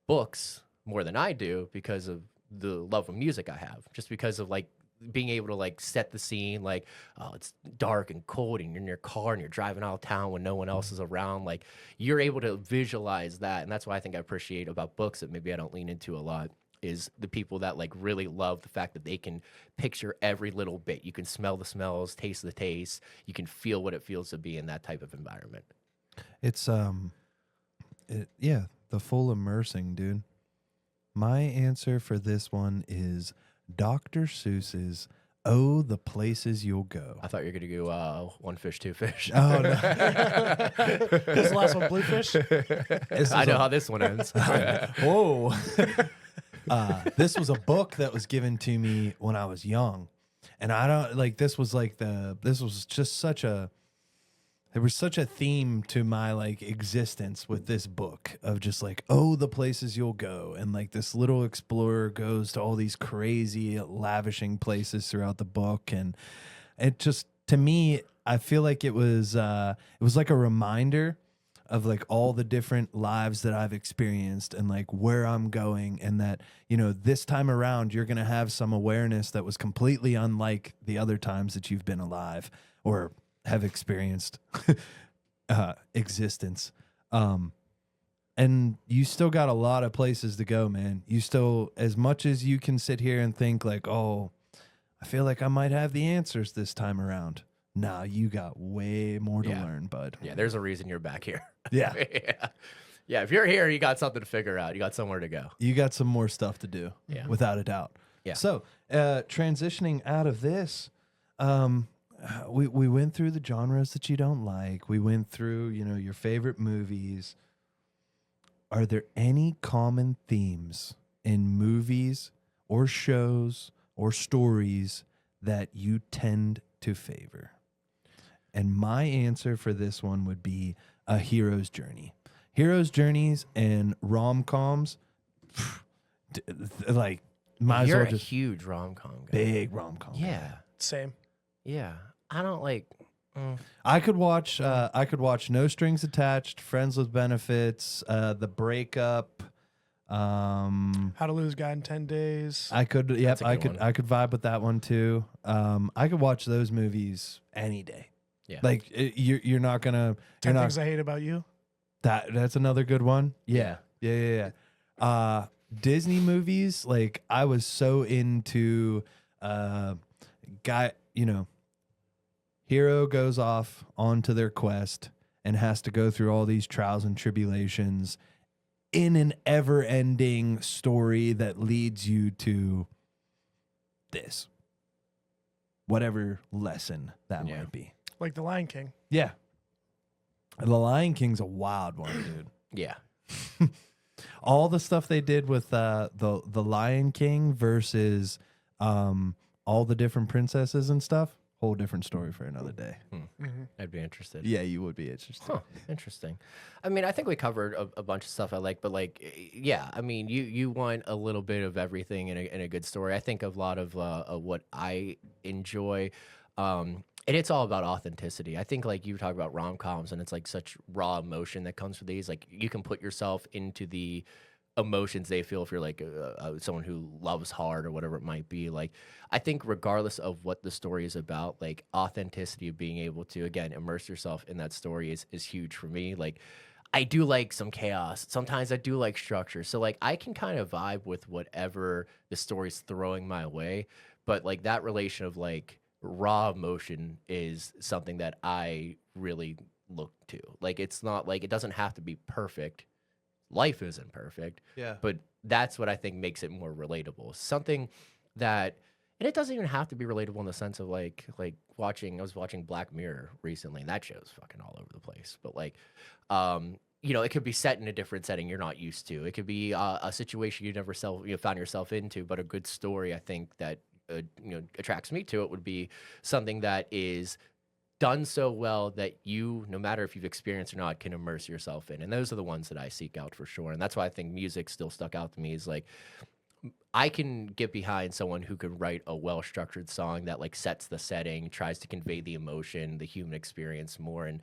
books more than I do because of the love of music I have, just because of like being able to like set the scene, like, oh, it's dark and cold and you're in your car and you're driving out of town when no one else is around. Like you're able to visualize that. And that's why I think I appreciate about books that maybe I don't lean into a lot, is the people that like really love the fact that they can picture every little bit. You can smell the smells, taste the taste. You can feel what it feels to be in that type of environment. It's the full immersing, dude. My answer for this one is Dr. Seuss's "Oh, the Places You'll Go." I thought you were going to go one fish, two fish. Oh, no. Who's the last one? Bluefish? I know how this one ends. Whoa. This was a book that was given to me when I was young. And I don't like, this was just such a, there was such a theme to my like existence with this book of just like, oh, the places you'll go. And like this little explorer goes to all these crazy lavishing places throughout the book. And it just, to me, I feel like it was like a reminder of like all the different lives that I've experienced and like where I'm going, and that, this time around, you're going to have some awareness that was completely unlike the other times that you've been alive or have experienced existence. And and you still got a lot of places to go, man. You still, as much as you can sit here and think like, oh, I feel like I might have the answers this time around. Nah, you got way more to learn, bud. Yeah, there's a reason you're back here. Yeah. Yeah, if you're here, you got something to figure out. You got somewhere to go. You got some more stuff to do, without a doubt. Yeah. So, transitioning out of this, we went through the genres that you don't like. We went through, your favorite movies. Are there any common themes in movies or shows or stories that you tend to favor? And my answer for this one would be a hero's journey. Hero's journeys and rom-coms, like, might You're as well a just huge rom-com guy. big rom-com. Yeah. Same. Yeah. I don't like... I could watch No Strings Attached, Friends with Benefits, The Breakup. How to Lose a Guy in 10 Days. I could That's a good one. I could vibe with that one too. I could watch those movies any day. Yeah. Like you're not gonna 10 you're Things I Hate About You. that's another good one. Yeah. Disney movies, like I was so into hero goes off onto their quest and has to go through all these trials and tribulations in an ever-ending story that leads you to this. Whatever lesson that might be. Like The Lion King. Yeah. The Lion King's a wild one, dude. Yeah. All the stuff they did with the Lion King versus all the different princesses and stuff, whole different story for another day. I'd be interested. Yeah, you would be interested. Huh, interesting. I mean, I think we covered a bunch of stuff I like, but like, yeah, I mean, you want a little bit of everything in a good story. I think of a lot of what I enjoy, and it's all about authenticity. I think like you talk about rom-coms, and it's like such raw emotion that comes with these. Like you can put yourself into the emotions they feel if you're like someone who loves hard or whatever it might be. Like I think regardless of what the story is about, like authenticity of being able to again immerse yourself in that story is huge for me. Like I do like some chaos. Sometimes I do like structure. So like I can kind of vibe with whatever the story's throwing my way, but like that relation of like raw emotion is something that I really look to. Like it's not like it doesn't have to be perfect. Life isn't perfect. Yeah. But that's what I think makes it more relatable. Something that, and it doesn't even have to be relatable in the sense of like watching, I was watching Black Mirror recently, and that show's fucking all over the place. But like, it could be set in a different setting you're not used to. It could be a situation you never found yourself into, but a good story, I think that, attracts me to it would be something that is done so well that you, no matter if you've experienced or not, can immerse yourself in. And those are the ones that I seek out for sure. And that's why I think music still stuck out to me is like, I can get behind someone who could write a well-structured song that like sets the setting, tries to convey the emotion, the human experience more. And,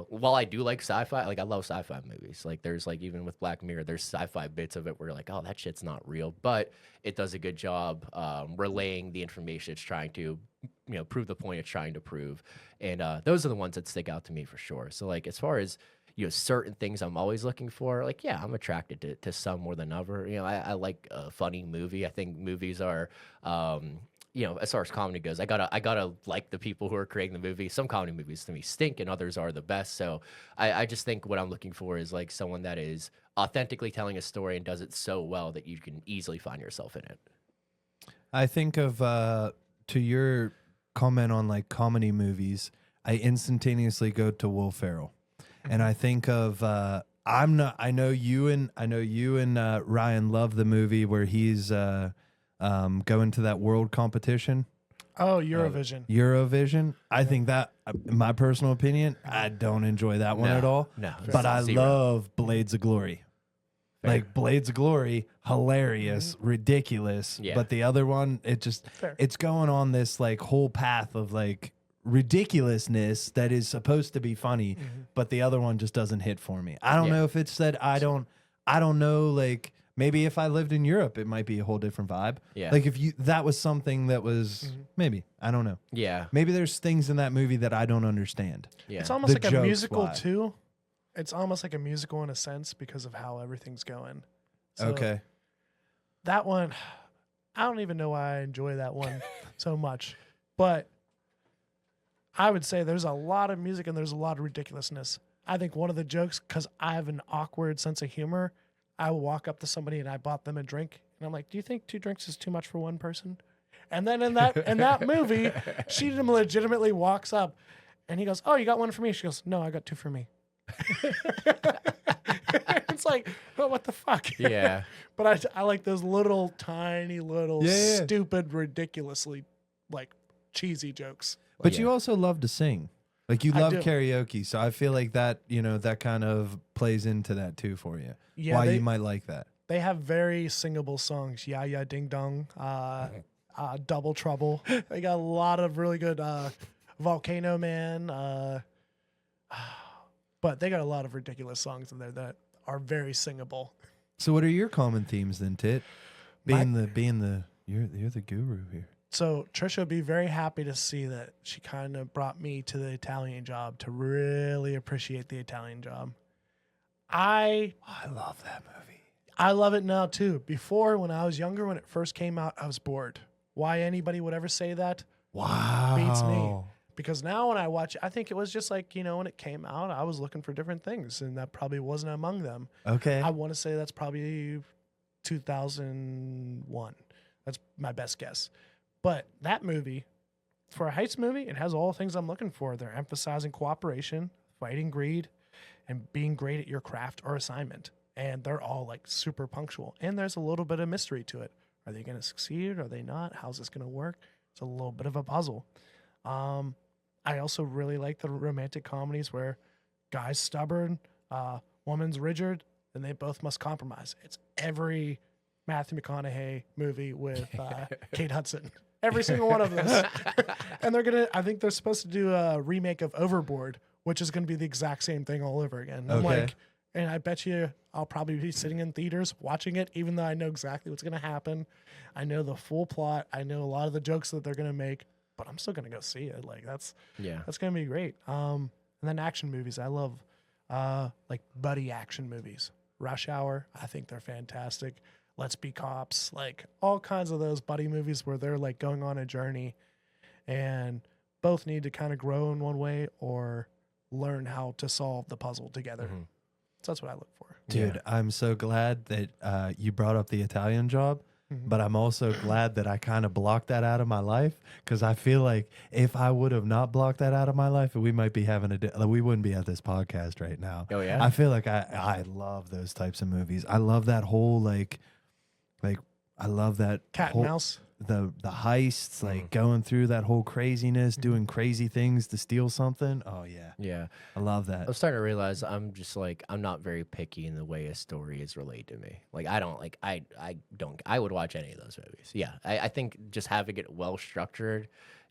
while I do like sci-fi, like I love sci-fi movies. Like there's like, even with Black Mirror, there's sci-fi bits of it where you're like, oh, that shit's not real, but it does a good job relaying the information it's trying to, prove the point it's trying to prove. And those are the ones that stick out to me for sure. So like, as far as, certain things I'm always looking for, like, yeah, I'm attracted to some more than other. I like a funny movie. I think movies are, as far as comedy goes, I gotta like the people who are creating the movie. Some comedy movies to me stink and others are the best. So I just think what I'm looking for is like someone that is authentically telling a story and does it so well that you can easily find yourself in it. I think of, to your comment on like comedy movies, I instantaneously go to Will Ferrell. And I think of I know you and Ryan love the movie where he's going to that world competition. Oh, Eurovision. Eurovision. I think that, in my personal opinion, I don't enjoy that one at all. No, but I love Blades of Glory. Fair. Like Blades of Glory, hilarious, ridiculous. Yeah. But the other one, it's going on this like whole path of like ridiculousness that is supposed to be funny, but the other one just doesn't hit for me. I don't know if it's that I don't know, like maybe if I lived in Europe it might be a whole different vibe. Yeah. Like if that was something that was maybe, I don't know. Yeah. Maybe there's things in that movie that I don't understand. Yeah. It's almost The like a jokes musical why. too. it's almost like a musical in a sense because of how everything's going. So Okay. that one, I don't even know why I enjoy that one so much, but I would say there's a lot of music and there's a lot of ridiculousness. I think one of the jokes, because I have an awkward sense of humor, I will walk up to somebody and I bought them a drink, and I'm like, "Do you think 2 drinks is too much for one person?" And then in that movie, she legitimately walks up, and he goes, "Oh, you got one for me?" She goes, "No, I got 2 for me." It's like, well, what the fuck? Yeah. But I like those little tiny little Yeah. stupid, ridiculously like cheesy jokes. But Yeah. you also love to sing. Like you I love do. karaoke. So I feel like that, that kind of plays into that too for you. Yeah, Why they, you might like that. they have very singable songs. Yeah, yeah, ding dong, double trouble. They got a lot of really good Volcano Man. But they got a lot of ridiculous songs in there that are very singable. So what are your common themes then, Tit? My- You're the guru here. So Trisha would be very happy to see that she kind of brought me to the Italian job to really appreciate the Italian job. I love that movie. I love it now too. Before, when I was younger, when it first came out, I was bored. Why anybody would ever say that Wow. beats me. Because now when I watch it, I think it was just like, when it came out, I was looking for different things, and that probably wasn't among them. Okay. I want to say that's probably 2001. That's my best guess. But that movie, for a heist movie, it has all the things I'm looking for. They're emphasizing cooperation, fighting greed, and being great at your craft or assignment. And they're all like super punctual. And there's a little bit of mystery to it. Are they going to succeed? Are they not? How's this going to work? It's a little bit of a puzzle. I also really like the romantic comedies where guy's stubborn, woman's rigid, and they both must compromise. It's every Matthew McConaughey movie with Kate Hudson. Every single one of those. And I think they're supposed to do a remake of Overboard, which is going to be the exact same thing all over again. I'm Okay. like, and I bet you I'll probably be sitting in theaters watching it, even though I know exactly what's going to happen. I know the full plot. I know a lot of the jokes that they're going to make, but I'm still going to go see it. Like that's going to be great. And then action movies. I love like buddy action movies. Rush Hour. I think they're fantastic. Let's Be Cops. Like all kinds of those buddy movies where they're like going on a journey and both need to kind of grow in one way or learn how to solve the puzzle together. Mm-hmm. So that's what I look for. Dude, I'm so glad that you brought up the Italian job, but I'm also glad that I kind of blocked that out of my life, because I feel like if I would have not blocked that out of my life, we might be having we wouldn't be at this podcast right now. Oh, yeah? I feel like I love those types of movies. I love that whole like I love that Cat whole, and mouse. the heists, like going through that whole craziness, doing crazy things to steal something. Oh yeah. Yeah. I love that. I'm starting to realize I'm just like, I'm not very picky in the way a story is relayed to me. Like, I don't like, I would watch any of those movies. Yeah. I think just having it well structured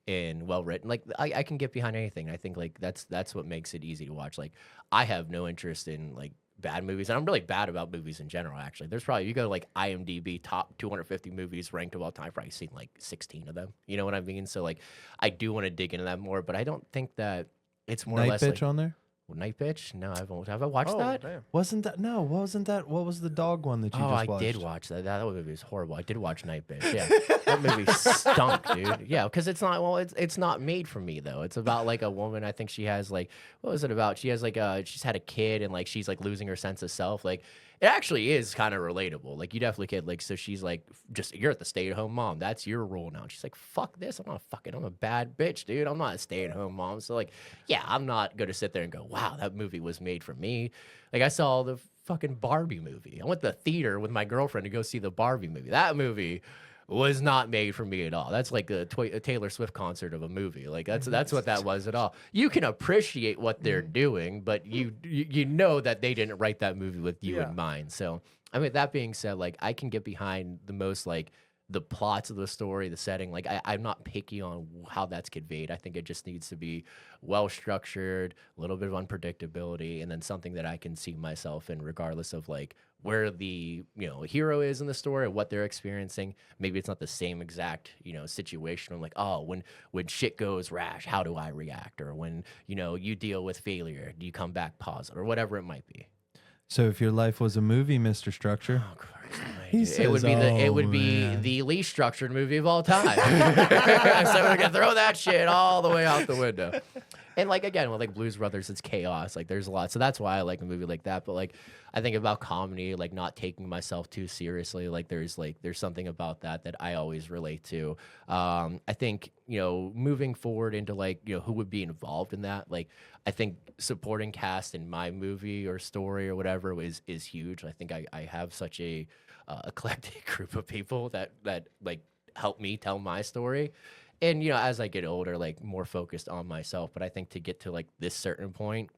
and well written, like I can get behind anything. I think like that's what makes it easy to watch. Like I have no interest in like bad movies, and I'm really bad about movies in general. Actually, there's probably, you go to like IMDb top 250 movies ranked of all time, I've probably seen like 16 of them. You know what I mean? So like, I do want to dig into that more, but I don't think that it's more Night or less Bitch like on there? Night Bitch. No, I won't. Have I watched that? Damn. Wasn't that what was the dog one that you Oh, just I watched? did watch that. That movie was horrible. I did watch Night Bitch. Yeah, that movie stunk, dude. Yeah, because it's not. Well, it's not made for me though. It's about like a woman. I think she has like, what was it about? She has like she's had a kid and like she's like losing her sense of self. Like it actually is kind of relatable. Like you definitely could like. So she's like, just you're the stay-at-home mom. That's your role now. And she's like, fuck this. I'm a bad bitch, dude. I'm not a stay-at-home mom. So like, yeah, I'm not gonna sit there and go, wow, that movie was made for me. Like I saw the fucking Barbie movie. I went to the theater with my girlfriend to go see the Barbie movie. That movie was not made for me at all. That's like a Taylor Swift concert of a movie. Like that's what that was at all. You can appreciate what they're doing, but you know that they didn't write that movie with you in mind. So I mean, that being said, like I can get behind the most like the plots of the story, the setting. Like I'm not picky on how that's conveyed. I think it just needs to be well structured, a little bit of unpredictability, and then something that I can see myself in, regardless of like where the hero is in the story or what they're experiencing. Maybe it's not the same exact situation. I'm like, oh, when shit goes rash, how do I react? Or when you deal with failure, do you come back positive, or whatever it might be. So if your life was a movie, Mr. Structure, Oh Christ He almighty. It would be says, it "Oh, would be man." the least structured movie of all time. So we're gonna throw that shit all the way out the window. And like again, with like Blues Brothers, it's chaos. Like there's a lot, so that's why I like a movie like that. But like I think about comedy, like not taking myself too seriously. Like there's something about that I always relate to. I think moving forward into like who would be involved in that. Like I think supporting cast in my movie or story or whatever is huge. I think I have such a eclectic group of people that like help me tell my story. And as I get older, like more focused on myself. But I think to get to like this certain point,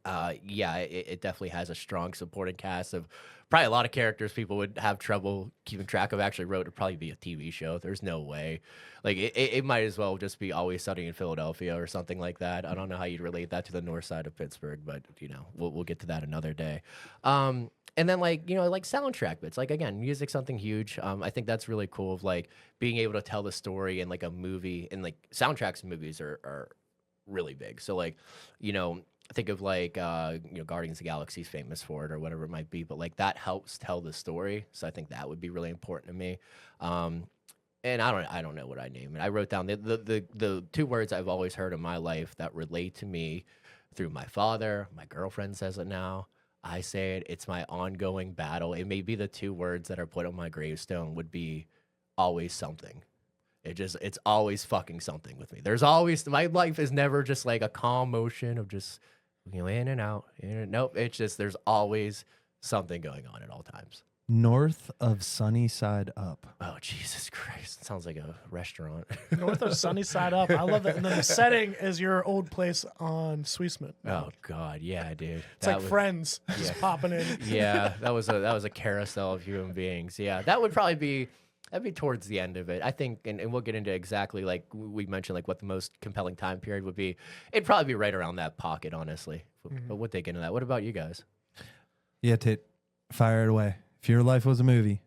it definitely has a strong supporting cast of probably a lot of characters people would have trouble keeping track of. Actually wrote, it'd probably be a TV show. There's no way. Like it might as well just be Always Sunny in Philadelphia or something like that. I don't know how you'd relate that to the north side of Pittsburgh, but we'll get to that another day. And then like soundtrack bits, like again, music's something huge. I think that's really cool of like being able to tell the story in like a movie, and like soundtracks in movies are really big. So like think of like Guardians of the Galaxy is famous for it or whatever it might be, but like that helps tell the story. So I think that would be really important to me. And I don't know what I name it. I wrote down the two words I've always heard in my life that relate to me through my father. My girlfriend says it now. I say it. It's my ongoing battle. It may be the two words that are put on my gravestone would be always something. It's always fucking something with me. There's always, my life is never just like a calm motion of just in and out. Nope. It's just, there's always something going on at all times. North of Sunnyside Up. Oh, Jesus Christ. It sounds like a restaurant. North of Sunny Side Up. I love that. And then the setting is your old place on Sweesman. Oh God, yeah, dude. It's like Friends just popping in. Yeah, that was a carousel of human beings. Yeah, that'd be towards the end of it, I think, and we'll get into exactly like we mentioned, like what the most compelling time period would be. It'd probably be right around that pocket, honestly. But we'll dig into that. What about you guys? Yeah, fire it away. If your life was a movie.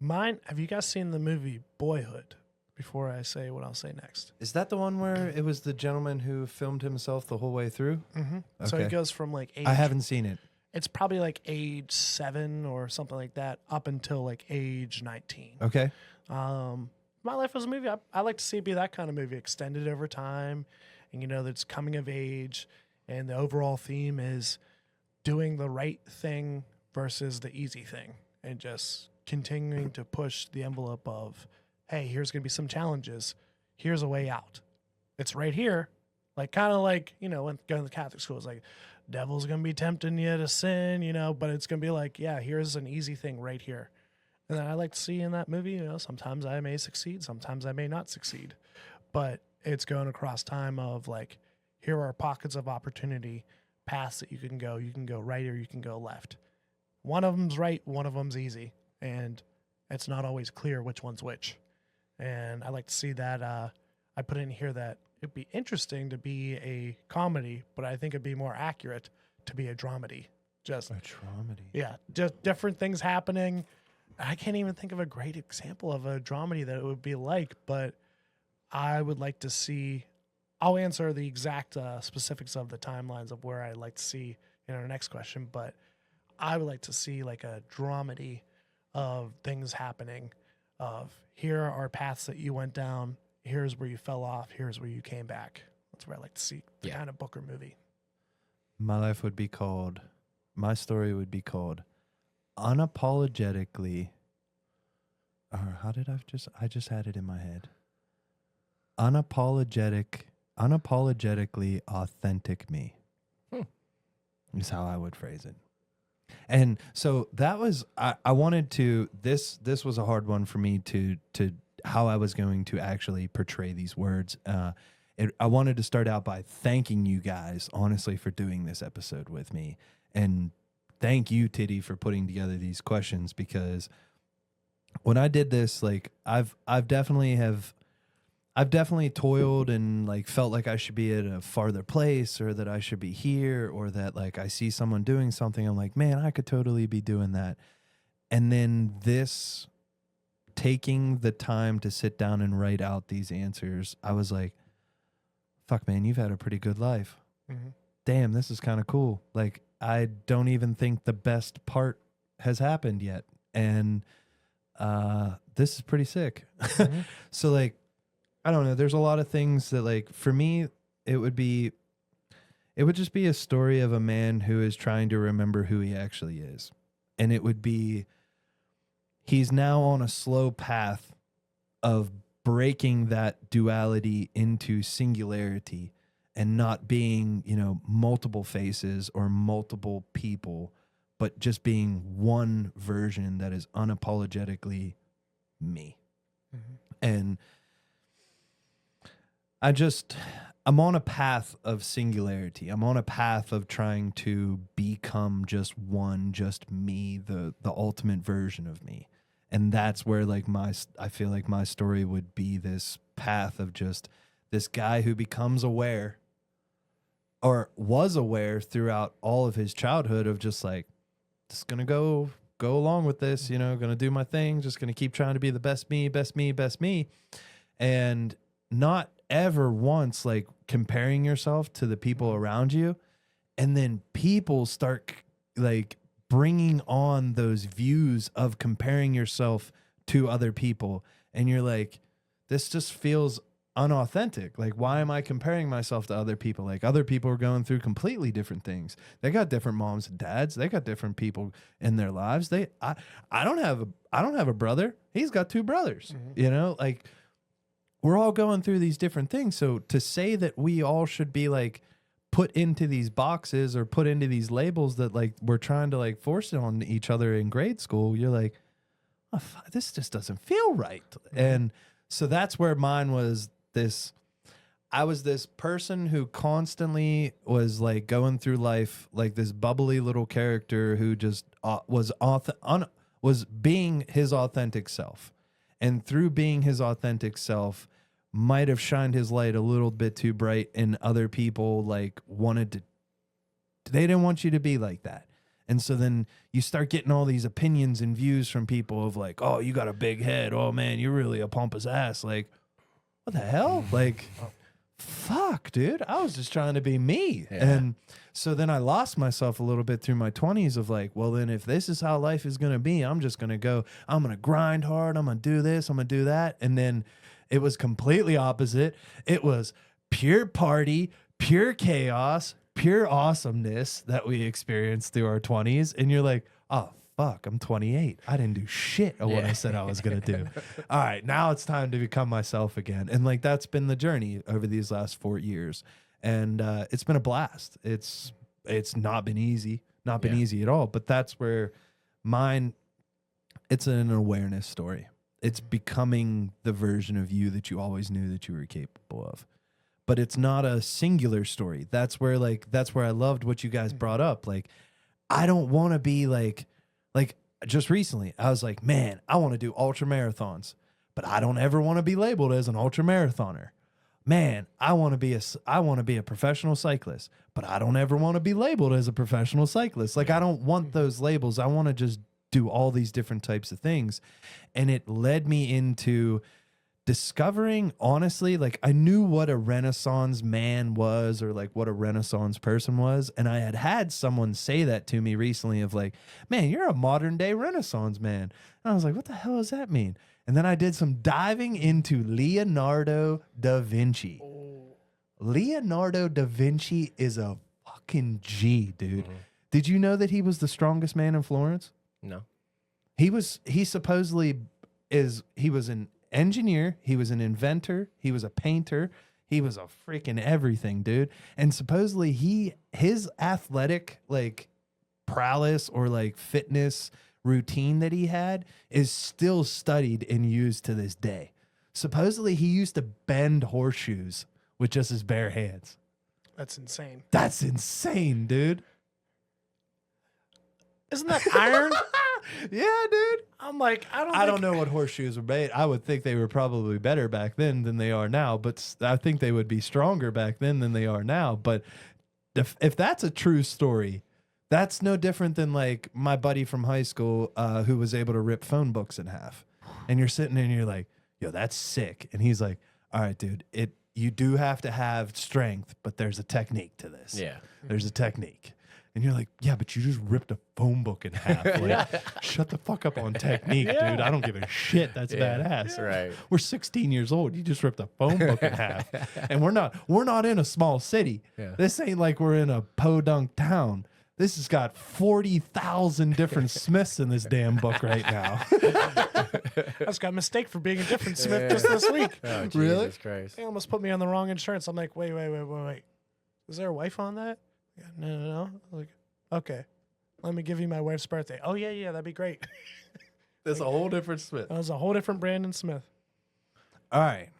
Mine, have you guys seen the movie Boyhood? Before I say what I'll say next. Is that the one where it was the gentleman who filmed himself the whole way through? Mm-hmm. Okay. So he goes from like age... I haven't seen it. It's probably like age 7 or something like that up until like age 19. Okay. My life was a movie. I like to see it be that kind of movie, extended over time. And, that's coming of age. And the overall theme is doing the right thing versus the easy thing. And just continuing to push the envelope of, hey, here's going to be some challenges. Here's a way out. It's right here. Like, kind of like, when going to the Catholic school, it's like, devil's going to be tempting you to sin, but it's going to be like, yeah, here's an easy thing right here. And then I like to see in that movie, sometimes I may succeed, sometimes I may not succeed. But it's going across time of like, here are pockets of opportunity, paths that you can go. You can go right or you can go left. One of them's right, one of them's easy. And it's not always clear which one's which. And I like to see that. I put in here that it'd be interesting to be a comedy, but I think it'd be more accurate to be a dramedy. Just a dramedy. Yeah, just different things happening. I can't even think of a great example of a dramedy that it would be like, but I would like to see. I'll answer the exact specifics of the timelines of where I'd like to see in our next question, but I would like to see like a dramedy of things happening, of here are paths that you went down, here's where you fell off, here's where you came back. That's where I like to see the kind of book or movie. My story would be called Unapologetically, or I just had it in my head. Unapologetically authentic me is how I would phrase it. And so that was, I wanted to, this was a hard one for me to how I was going to actually portray these words. I wanted to start out by thanking you guys, honestly, for doing this episode with me. And thank you, Titty, for putting together these questions, because when I did this, like I've definitely toiled and like felt like I should be at a farther place, or that I should be here, or that like I see someone doing something, I'm like, man, I could totally be doing that. And then this, taking the time to sit down and write out these answers, I was like, fuck, man, you've had a pretty good life. Mm-hmm. Damn, this is kind of cool. Like, I don't even think the best part has happened yet. And this is pretty sick. Mm-hmm. So like, I don't know. There's a lot of things that, like, for me, it would just be a story of a man who is trying to remember who he actually is. And it would be, he's now on a slow path of breaking that duality into singularity and not being, you know, multiple faces or multiple people, but just being one version that is unapologetically me. Mm-hmm. And I'm on a path of singularity. I'm on a path of trying to become just one, just me, the ultimate version of me. And that's where like I feel like my story would be this path of just this guy who becomes aware, or was aware throughout all of his childhood, of just like, just gonna go along with this, you know, gonna do my thing, just gonna keep trying to be the best me, best me, best me. And not ever once like comparing yourself to the people around you. And then people start like bringing on those views of comparing yourself to other people. And you're like, this just feels unauthentic. Like, why am I comparing myself to other people? Like, other people are going through completely different things. They got different moms and dads. They got different people in their lives. I don't have a brother. He's got two brothers, you know, like, we're all going through these different things. So to say that we all should be like put into these boxes or put into these labels that like we're trying to like force it on each other in grade school, you're like, oh, this just doesn't feel right. Mm-hmm. And so that's where mine was this. I was this person who constantly was like going through life like this bubbly little character who just was being his authentic self. And through being his authentic self, might have shined his light a little bit too bright, and other people like they didn't want you to be like that. And so then you start getting all these opinions and views from people of like, oh, you got a big head. Oh man, you're really a pompous ass. Like, what the hell? Like, fuck, dude. I was just trying to be me. Yeah. And so then I lost myself a little bit through my 20s of like, well, then if this is how life is going to be, I'm just going to go, I'm going to grind hard. I'm going to do this. I'm going to do that. And then it was completely opposite. It was pure party, pure chaos, pure awesomeness that we experienced through our 20s. And you're like, oh, fuck, I'm 28. I didn't do shit of what I said I was going to do. All right, now it's time to become myself again. And like, that's been the journey over these last 4 years. And it's been a blast. It's not been easy, easy at all. But that's where it's an awareness story. It's becoming the version of you that you always knew that you were capable of. But it's not a singular story. That's where I loved what you guys brought up. Like, I don't want to be like just recently, I was like, man, I want to do ultra marathons, but I don't ever want to be labeled as an ultra marathoner. Man, I want to be a professional cyclist, but I don't ever want to be labeled as a professional cyclist. Like, I don't want those labels. I want to just do all these different types of things. And it led me into discovering, honestly, like, I knew what a Renaissance man was, or like what a Renaissance person was. And I had someone say that to me recently of like, man, you're a modern day Renaissance man. And I was like, what the hell does that mean? And then I did some diving into Leonardo da Vinci. Oh. Leonardo da Vinci is a fucking G, dude. Mm-hmm. Did you know that he was the strongest man in Florence? No. He was an engineer, he was an inventor, he was a painter, he was a freaking everything, dude. And supposedly his athletic like prowess or like fitness routine that he had is still studied and used to this day. Supposedly he used to bend horseshoes with just his bare hands. That's insane. That's insane, dude. Isn't that iron? Yeah, dude. I'm like, I don't know what horseshoes were made. I would think they were probably better back then than they are now, but I think they would be stronger back then than they are now. But if that's a true story, that's no different than like my buddy from high school who was able to rip phone books in half. And you're sitting there and you're like, yo, that's sick. And he's like, all right, dude, you do have to have strength, but there's a technique to this. Yeah. There's a technique. And you're like, yeah, but you just ripped a phone book in half. Like, shut the fuck up on technique, dude. I don't give a shit. That's badass. Right. We're 16 years old. You just ripped a phone book in half. And we're not in a small city. Yeah. This ain't like we're in a podunk town. This has got 40,000 different Smiths in this damn book right now. I just got a mistake for being a different Smith just this week. Oh, Jesus Really? Christ. They almost put me on the wrong insurance. I'm like, wait. Is there a wife on that? Yeah, no. I'm like, okay. Let me give you my wife's birthday. Oh, yeah, that'd be great. That's a whole different Smith. That was a whole different Brandon Smith. All right.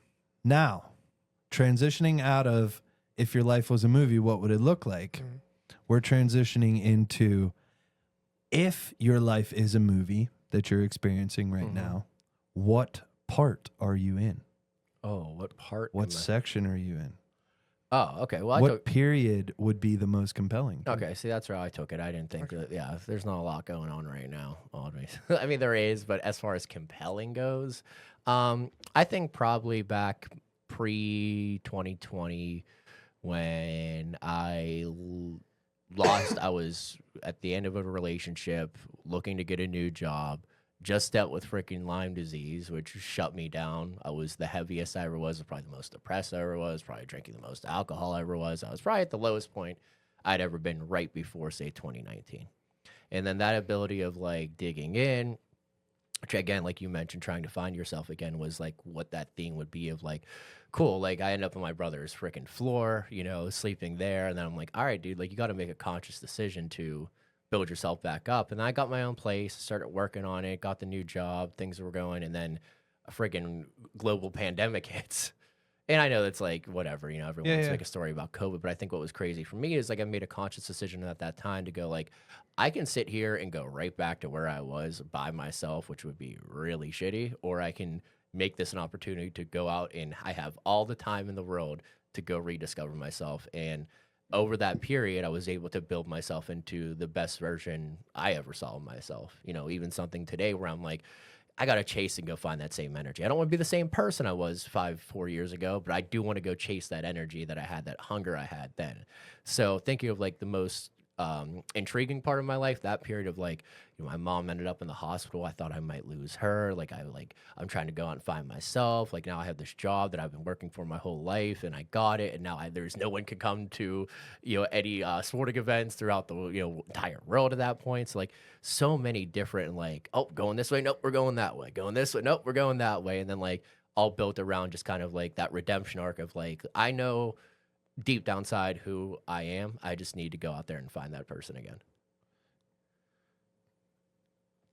Now, transitioning out of if your life was a movie, what would it look like? Mhm. We're transitioning into if your life is a movie that you're experiencing right now, what part are you in? Oh, what part? What section are you in? Oh, okay. Well, What period would be the most compelling? Okay, see, that's where I took it. I didn't think that, there's not a lot going on right now. I mean, there is, but as far as compelling goes, I think probably back pre-2020 when I was at the end of a relationship, looking to get a new job, just dealt with freaking Lyme disease, which shut me down. I was the heaviest I ever was, probably the most depressed I ever was, probably drinking the most alcohol I ever was. I was probably at the lowest point I'd ever been right before, say, 2019. And then that ability of like digging in, which again, like you mentioned, trying to find yourself again was like what that theme would be of like, cool, like I end up on my brother's freaking floor, sleeping there. And then I'm like, all right, dude, like you got to make a conscious decision to build yourself back up. And I got my own place, started working on it, got the new job, things were going, and then a friggin' global pandemic hits. And I know that's like whatever, everyone wants to make a story about COVID, but I think what was crazy for me is like I made a conscious decision at that time to go like, I can sit here and go right back to where I was by myself, which would be really shitty, or I can make this an opportunity to go out and I have all the time in the world to go rediscover myself. And over that period, I was able to build myself into the best version I ever saw of myself. Even something today where I'm like, I got to chase and go find that same energy. I don't want to be the same person I was 4 years ago, but I do want to go chase that energy that I had, that hunger I had then. So thinking of like the most intriguing part of my life, that period of like, my mom ended up in the hospital. I thought I might lose her. I'm trying to go out and find myself. Like now I have this job that I've been working for my whole life and I got it. And now there's no one could come to, any sporting events throughout the, entire world at that point. So like so many different, like, oh, going this way. Nope. We're going that way. Going this way. Nope. We're going that way. And then like all built around just kind of like that redemption arc of like, I know deep down inside who I am. I just need to go out there and find that person again.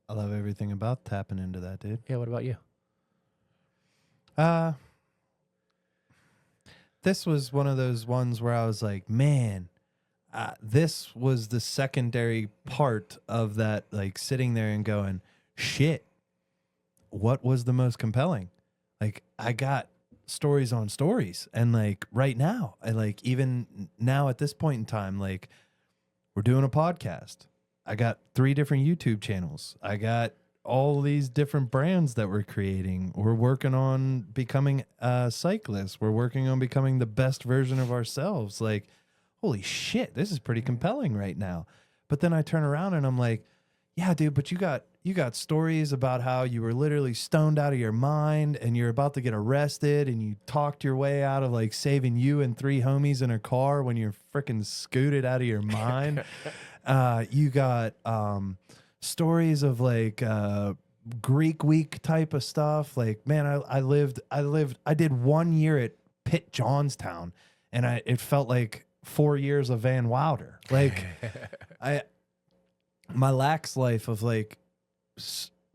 I love everything about tapping into that, dude. Yeah, what about you? This was one of those ones where I was like, man, this was the secondary part of that, like sitting there and going, shit, what was the most compelling? Like I got stories on stories. And like right now, I like even now at this point in time, like we're doing a podcast. I got 3 different YouTube channels. I got all these different brands that we're creating. We're working on becoming cyclists. We're working on becoming the best version of ourselves. Like, holy shit, this is pretty compelling right now. But then I turn around and I'm like, yeah, dude, but you got stories about how you were literally stoned out of your mind and you're about to get arrested and you talked your way out of like saving you and 3 homies in a car when you're freaking scooted out of your mind. You got stories of like Greek week type of stuff. Like, man, I did 1 year at Pitt Johnstown and it felt like 4 years of Van Wilder. Like my lax life of like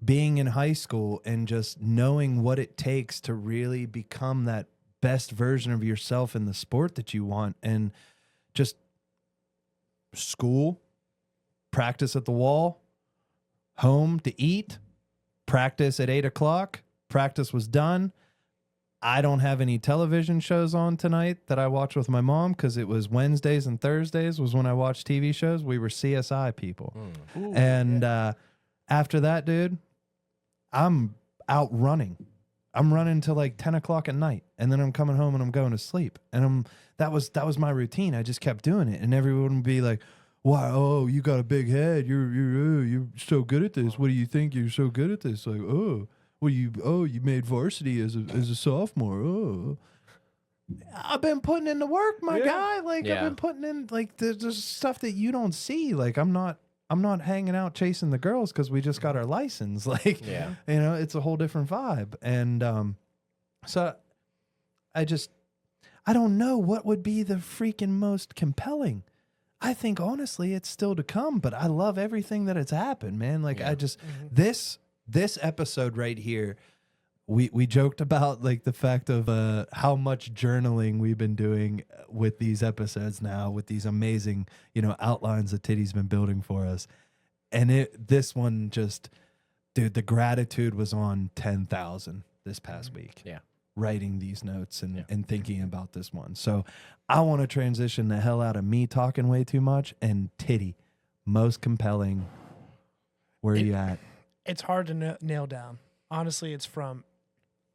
being in high school and just knowing what it takes to really become that best version of yourself in the sport that you want, and just school, practice at the wall, home to eat, practice at 8:00. Practice was done. I don't have any television shows on tonight that I watch with my mom because it was Wednesdays and Thursdays was when I watched TV shows. We were CSI people. Ooh, And after that, dude, I'm out running. I'm running till like 10 o'clock at night, and then I'm coming home and I'm going to sleep. And that was my routine. I just kept doing it, and everyone would be like, "Wow, oh, you got a big head. You're so good at this. What do you think? You're so good at this? Like, oh, well, you made varsity as a sophomore. Oh." I've been putting in the work, my guy. Like I've been putting in like there's stuff that you don't see. Like I'm not hanging out chasing the girls because we just got our license. Like, it's a whole different vibe. And so I don't know what would be the freaking most compelling. I think honestly it's still to come, but I love everything that it's happened, man. Like I just this episode right here, we joked about like the fact of how much journaling we've been doing with these episodes now, with these amazing, outlines that Titty's been building for us. And this one just, dude, the gratitude was on 10,000 this past week. Yeah. Writing these notes and thinking about this one. So I want to transition the hell out of me talking way too much and Titty, most compelling. Where are you at? It's hard to nail down. Honestly, it's from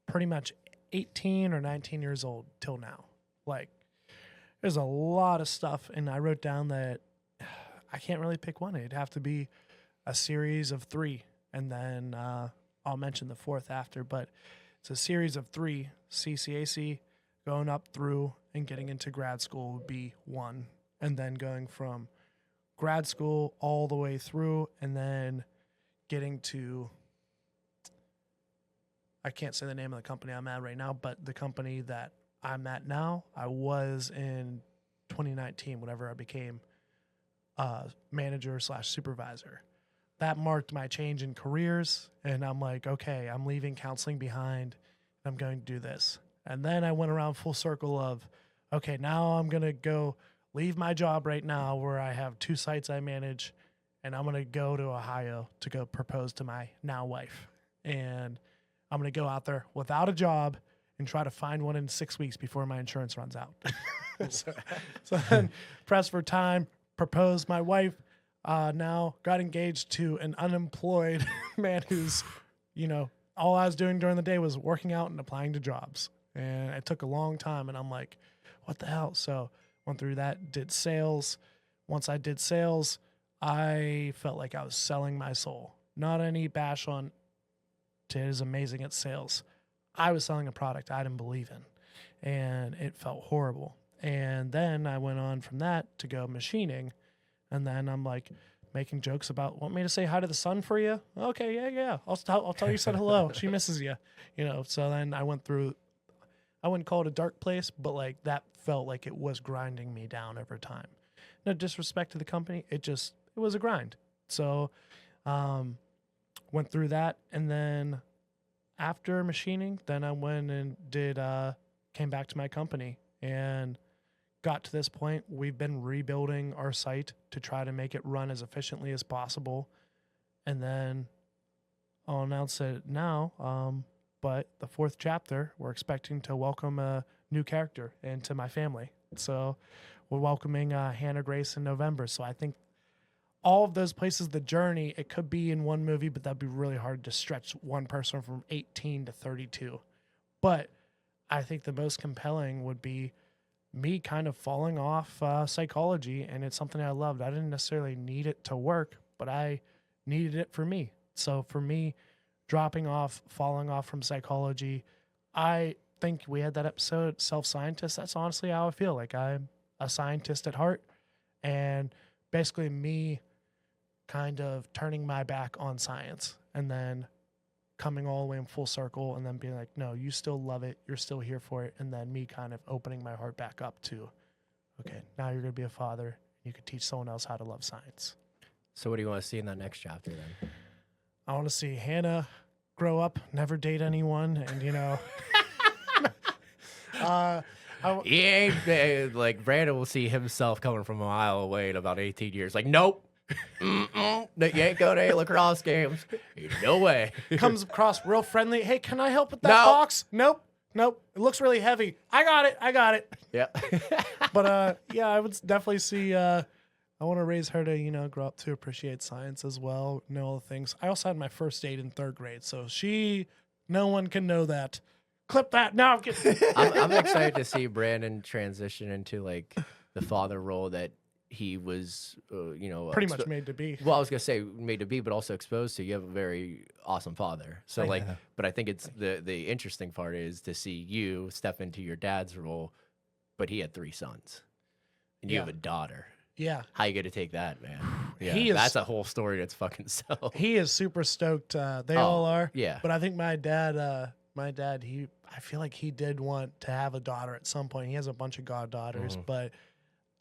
pretty much 18 or 19 years old till now. Like, there's a lot of stuff, and I wrote down that I can't really pick one. It'd have to be a series of 3, and then I'll mention the 4th after, but it's a series of 3. CCAC, going up through and getting into grad school would be 1, and then going from grad school all the way through, and then getting to, I can't say the name of the company I'm at right now, but the company that I'm at now, I was in 2019, whenever I became manager/supervisor. That marked my change in careers, and I'm like, okay, I'm leaving counseling behind, and I'm going to do this. And then I went around full circle of, okay, now I'm going to go leave my job right now where I have 2 sites I manage, and I'm going to go to Ohio to go propose to my now wife. And I'm going to go out there without a job and try to find one in 6 weeks before my insurance runs out. so then press for time, proposed my wife, now got engaged to an unemployed man who's, all I was doing during the day was working out and applying to jobs. And it took a long time, and I'm like, what the hell? So went through that, did sales. Once I did sales, I felt like I was selling my soul. Not any bash on Ted is amazing at sales. I was selling a product I didn't believe in, and it felt horrible. And then I went on from that to go machining, and then I'm like making jokes about, want me to say hi to the sun for you? Okay, yeah. I'll tell your son hello. She misses you, So then I went through, I wouldn't call it a dark place, but like that felt like it was grinding me down over time. No disrespect to the company, it was a grind. So, went through that, and then after machining, then I went and came back to my company and got to this point. We've been rebuilding our site to try to make it run as efficiently as possible. And then I'll announce it now, but the 4th chapter, we're expecting to welcome a new character into my family. So we're welcoming Hannah Grace in November. So I think all of those places, the journey, it could be in one movie, but that'd be really hard to stretch one person from 18 to 32. But I think the most compelling would be me kind of falling off psychology, and it's something I loved. I didn't necessarily need it to work, but I needed it for me. So for me, falling off from psychology, I think we had that episode, Self-Scientist. That's honestly how I feel. Like I'm a scientist at heart, and basically me kind of turning my back on science and then coming all the way in full circle and then being like, no, you still love it. You're still here for it. And then me kind of opening my heart back up to, okay, now you're going to be a father. You can teach someone else how to love science. So what do you want to see in that next chapter then? I want to see Hannah grow up, never date anyone. And, He ain't like Brandon will see himself coming from a mile away in about 18 years. Like, nope. No, you ain't going to any lacrosse games. No way. Comes across real friendly. Hey, can I help with that No. box? Nope. It looks really heavy. I got it. Yeah. But yeah, I would definitely see. I want to raise her to grow up to appreciate science as well, know all the things. I also had my first date in 3rd grade, so no one can know that. Clip that now. I'm excited to see Brandon transition into like the father role that he was, Pretty much made to be. Well, I was gonna say made to be, but also exposed to. You have a very awesome father. So like, Yeah. but I think it's the interesting part is to see you step into your dad's role, but he had 3 sons, and you Yeah. have a daughter. Yeah, How you gonna take that, man? Yeah, He is- that's a whole story that's fucking self. he is super stoked. They all are. Yeah. But I think my dad, I feel like he did want to have a daughter at some point. He has a bunch of goddaughters, but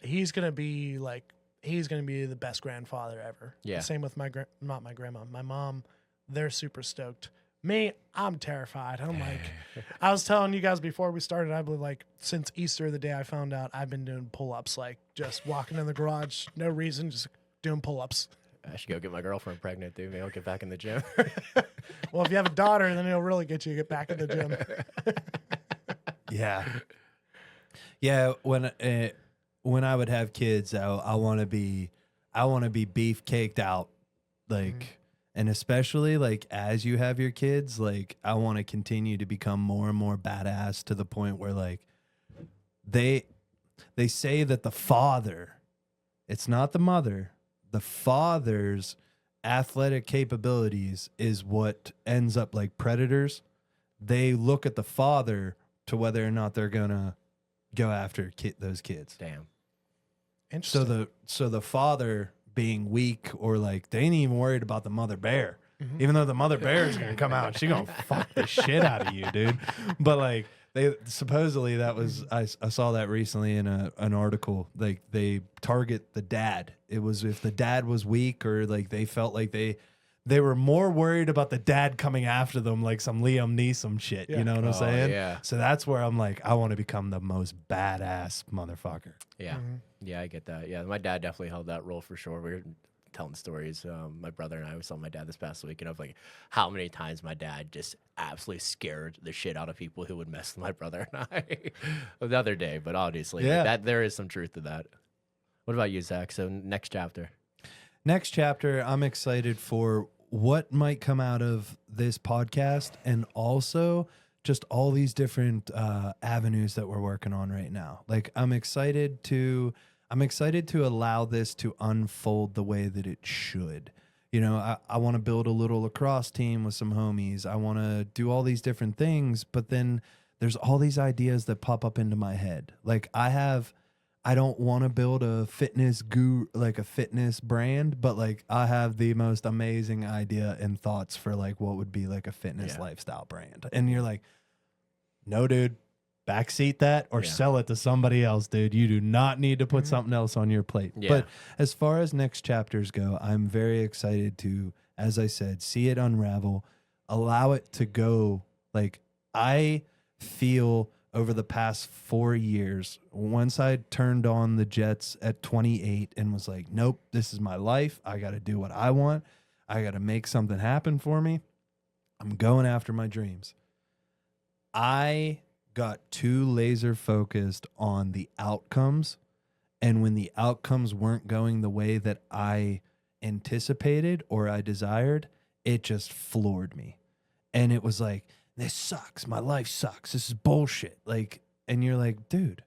he's gonna be the best grandfather ever. Yeah. Same with not my grandma, my mom. They're super stoked. Me, I'm terrified. I'm like, I was telling you guys before we started, I believe like since Easter, the day I found out, I've been doing pull-ups, like just walking in the garage, no reason, just doing pull-ups. I should go get my girlfriend pregnant, dude. Maybe I'll get back in the gym. Well, if you have a daughter, then it'll really get you to get back in the gym. Yeah. Yeah. When I would have kids, I want to be beef caked out, like, and especially like as you have your kids, like I want to continue to become more and more badass to the point where like they say that the father, it's not the mother, the father's athletic capabilities is what ends up like predators. They look at the father to whether or not they're gonna go after those kids. Damn. Interesting. So the father being weak or like they ain't even worried about the mother bear, even though the mother bear is gonna come out and she gonna fuck the shit out of you, dude. But like they supposedly that was I saw that recently in an article. Like they target the dad. It was if the dad was weak or like they felt like they were more worried about the dad coming after them like some Liam Neeson shit. Yeah. You know what I'm saying? Yeah. So that's where I'm like, I want to become the most badass motherfucker. Yeah. Yeah, I get that. Yeah, my dad definitely held that role for sure. We were telling stories. My brother and I saw my dad this past week, and of like how many times my dad just absolutely scared the shit out of people who would mess with my brother and I the other day. But obviously, Yeah. that there is some truth to that. What about you, Zach? So next chapter. Next chapter, I'm excited for what might come out of this podcast and also just all these different avenues that we're working on right now. Like I'm excited to allow this to unfold the way that it should. You know, I want to build a little lacrosse team with some homies. I want to do all these different things, but then there's all these ideas that pop up into my head. Like I don't want to build a fitness like a fitness brand, but like I have the most amazing idea and thoughts for like what would be like a fitness lifestyle brand. And you're like, no, dude, backseat that or sell it to somebody else, dude. You do not need to put something else on your plate. Yeah. But as far as next chapters go, I'm very excited to, as I said, see it unravel, allow it to go. Like I feel over the past 4 years, once I turned on the Jets at 28 and was like, nope, this is my life. I got to do what I want. I got to make something happen for me. I'm going after my dreams. I got too laser focused on the outcomes. And when the outcomes weren't going the way that I anticipated or I desired, it just floored me. And it was like, this sucks. My life sucks. This is bullshit. Like, and you're like, dude,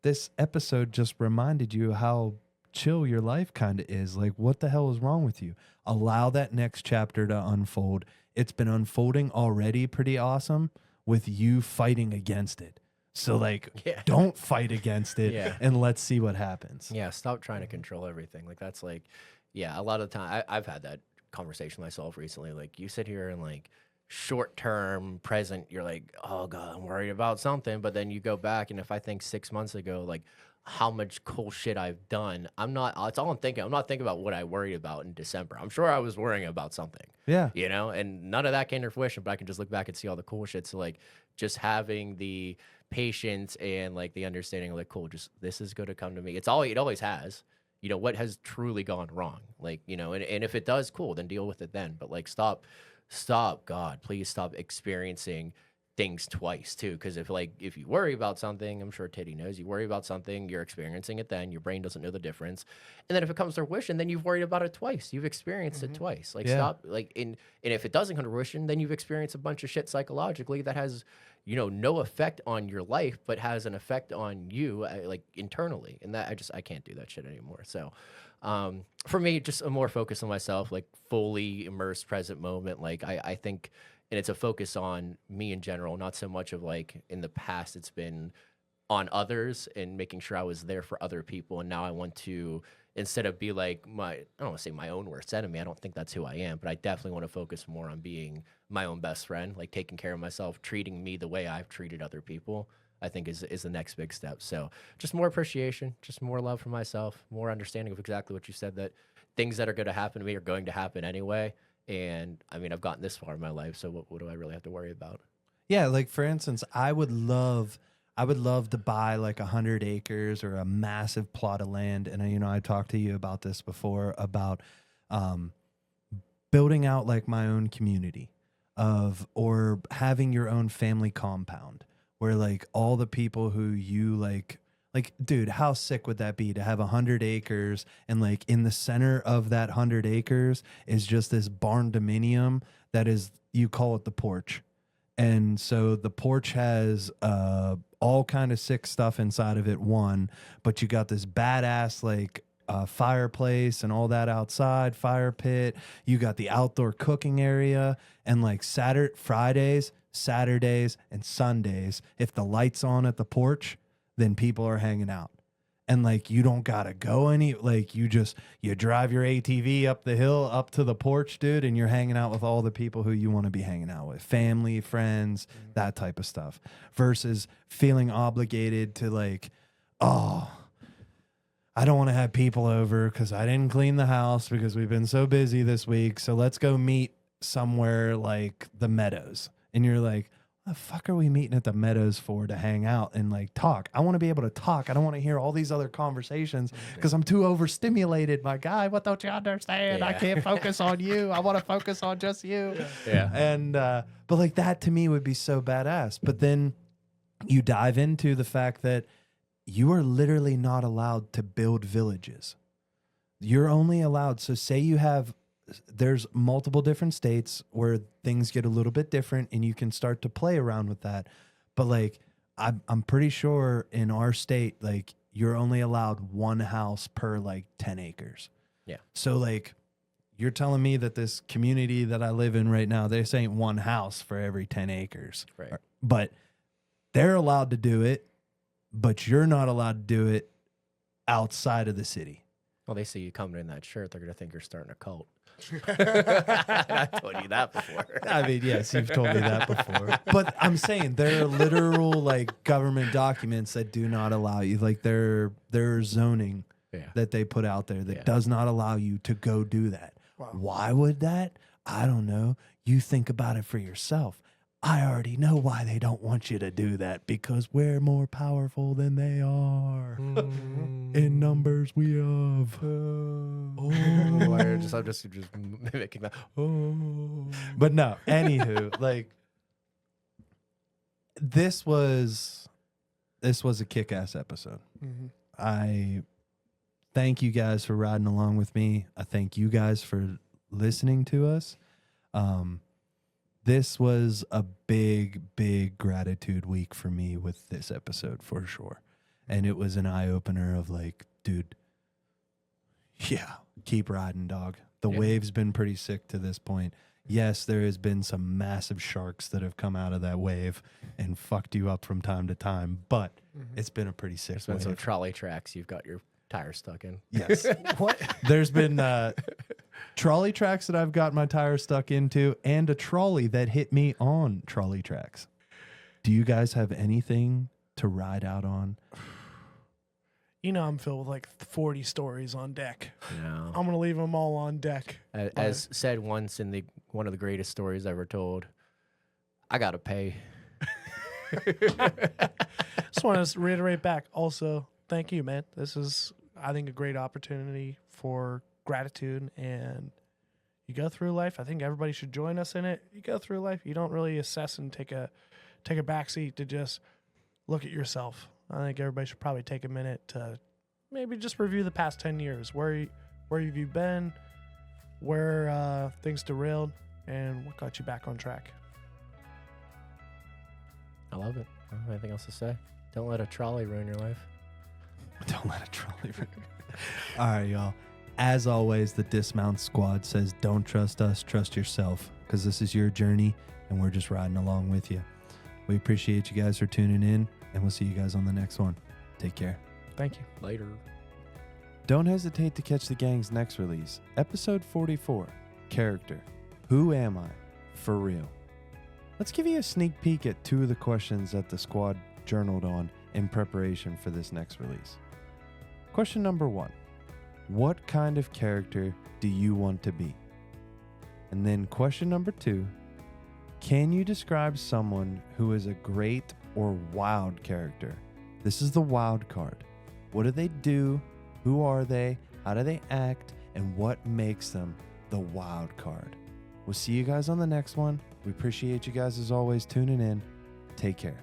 this episode just reminded you how chill your life kind of is. Like, what the hell is wrong with you? Allow that next chapter to unfold. It's been unfolding already pretty awesome with you fighting against it. So like, don't fight against it and let's see what happens. Yeah, stop trying to control everything. Like that's like, a lot of the time I've had that conversation myself recently. Like you sit here and like short term, present, you're like, oh God, I'm worried about something. But then you go back and if I think 6 months ago, like how much cool shit I've done, it's all I'm thinking. I'm not thinking about what I worried about in December. I'm sure I was worrying about something. Yeah. You know, and none of that came to fruition, but I can just look back and see all the cool shit. So like just having the patience and like the understanding of like, cool, just this is going to come to me. It always has. what has truly gone wrong? Like, and if it does, cool, then deal with it then. But like, God, please stop experiencing things twice too. Because if you worry about something, I'm sure Teddy knows, you worry about something, you're experiencing it then, your brain doesn't know the difference. And then if it comes to fruition, then you've worried about it twice. You've experienced it twice. Like, Yeah. stop, like, and if it doesn't come to fruition, then you've experienced a bunch of shit psychologically that has, no effect on your life, but has an effect on you, like, internally. And that I can't do that shit anymore. So, for me, just a more focus on myself, like fully immersed present moment. Like, I think, and it's a focus on me in general, not so much of like in the past, it's been on others and making sure I was there for other people. And now I want to, instead of be like I don't want to say my own worst enemy, I don't think that's who I am, but I definitely want to focus more on being my own best friend, like taking care of myself, treating me the way I've treated other people, I think is the next big step. So just more appreciation, just more love for myself, more understanding of exactly what you said, that things that are going to happen to me are going to happen anyway. And I mean, I've gotten this far in my life, so what do I really have to worry about? Yeah, like for instance, I would love to buy like 100 acres or a massive plot of land. And I talked to you about this before about building out like my own community or having your own family compound where like all the people who you like, dude, how sick would that be to have 100 acres and like in the center of that 100 acres is just this barn dominium that is, you call it the porch. And so the porch has all kind of sick stuff inside of it, but you got this badass like fireplace and all that outside, fire pit. You got the outdoor cooking area, and like Fridays, Saturdays, and Sundays, if the light's on at the porch, then people are hanging out. And like, you don't gotta go like you drive your ATV up the hill, up to the porch, dude, and you're hanging out with all the people who you want to be hanging out with, family, friends, that type of stuff, versus feeling obligated to like, oh, I don't want to have people over because I didn't clean the house because we've been so busy this week. So let's go meet somewhere like the Meadows. And you're like, the fuck are we meeting at the Meadows for, to hang out and like talk? I want to be able to talk. I don't want to hear all these other conversations because I'm too overstimulated. My guy, what don't you understand? I can't focus on you. I want to focus on just you. Yeah. And but like that to me would be so badass. But then you dive into the fact that you are literally not allowed to build villages. You're only allowed. So say there's multiple different states where things get a little bit different and you can start to play around with that. But like, I'm pretty sure in our state, like you're only allowed one house per like 10 acres. Yeah. So like, you're telling me that this community that I live in right now, they're saying one house for every 10 acres, Right. But they're allowed to do it, but you're not allowed to do it outside of the city. Well, they see you coming in that shirt, they're going to think you're starting a cult. I told you that before. I mean, yes, you've told me that before. But I'm saying there are literal like government documents that do not allow you, like their zoning that they put out there that does not allow you to go do that. Wow. Why would that? I don't know. You think about it for yourself. I already know why they don't want you to do that, because we're more powerful than they are. In numbers we have. I'm just mimicking that. But no, anywho, like this was a kick-ass episode. Mm-hmm. I thank you guys for riding along with me. I thank you guys for listening to us. This was a big, big gratitude week for me with this episode for sure. And it was an eye-opener of like, dude, yeah, keep riding, dog. The wave's been pretty sick to this point. Yes, there has been some massive sharks that have come out of that wave and fucked you up from time to time, but it's been a pretty sick There's been wave. some trolley tracks you've got your tires stuck in. Yes. What? There's been trolley tracks that I've got my tire stuck into, and a trolley that hit me on trolley tracks. Do you guys have anything to ride out on? You know, I'm filled with like 40 stories on deck. No. I'm going to leave them all on deck. As said once in one of the greatest stories ever told, I got to pay. Just want to reiterate back. Also, thank you, man. I think, a great opportunity for gratitude, and you go through life. I think everybody should join us in it. You go through life. You don't really assess and take a backseat to just look at yourself. I think everybody should probably take a minute to maybe just review the past 10 years. Where have you been? Where things derailed, and what got you back on track? I love it. I don't have anything else to say. Don't let a trolley ruin your life. Don't let a trolley ruin. All right, y'all. As always, the Dismount Squad says, don't trust us, trust yourself, because this is your journey, and we're just riding along with you. We appreciate you guys for tuning in, and we'll see you guys on the next one. Take care. Thank you. Later. Don't hesitate to catch the gang's next release, episode 44, Character. Who am I? For real. Let's give you a sneak peek at 2 of the questions that the squad journaled on in preparation for this next release. Question number 1. What kind of character do you want to be? And then question number 2. Can you describe someone who is a great or wild character? This is the wild card. What do they do? Who are they? How do they act? And what makes them the wild card? We'll see you guys on the next one. We appreciate you guys as always tuning in. Take care.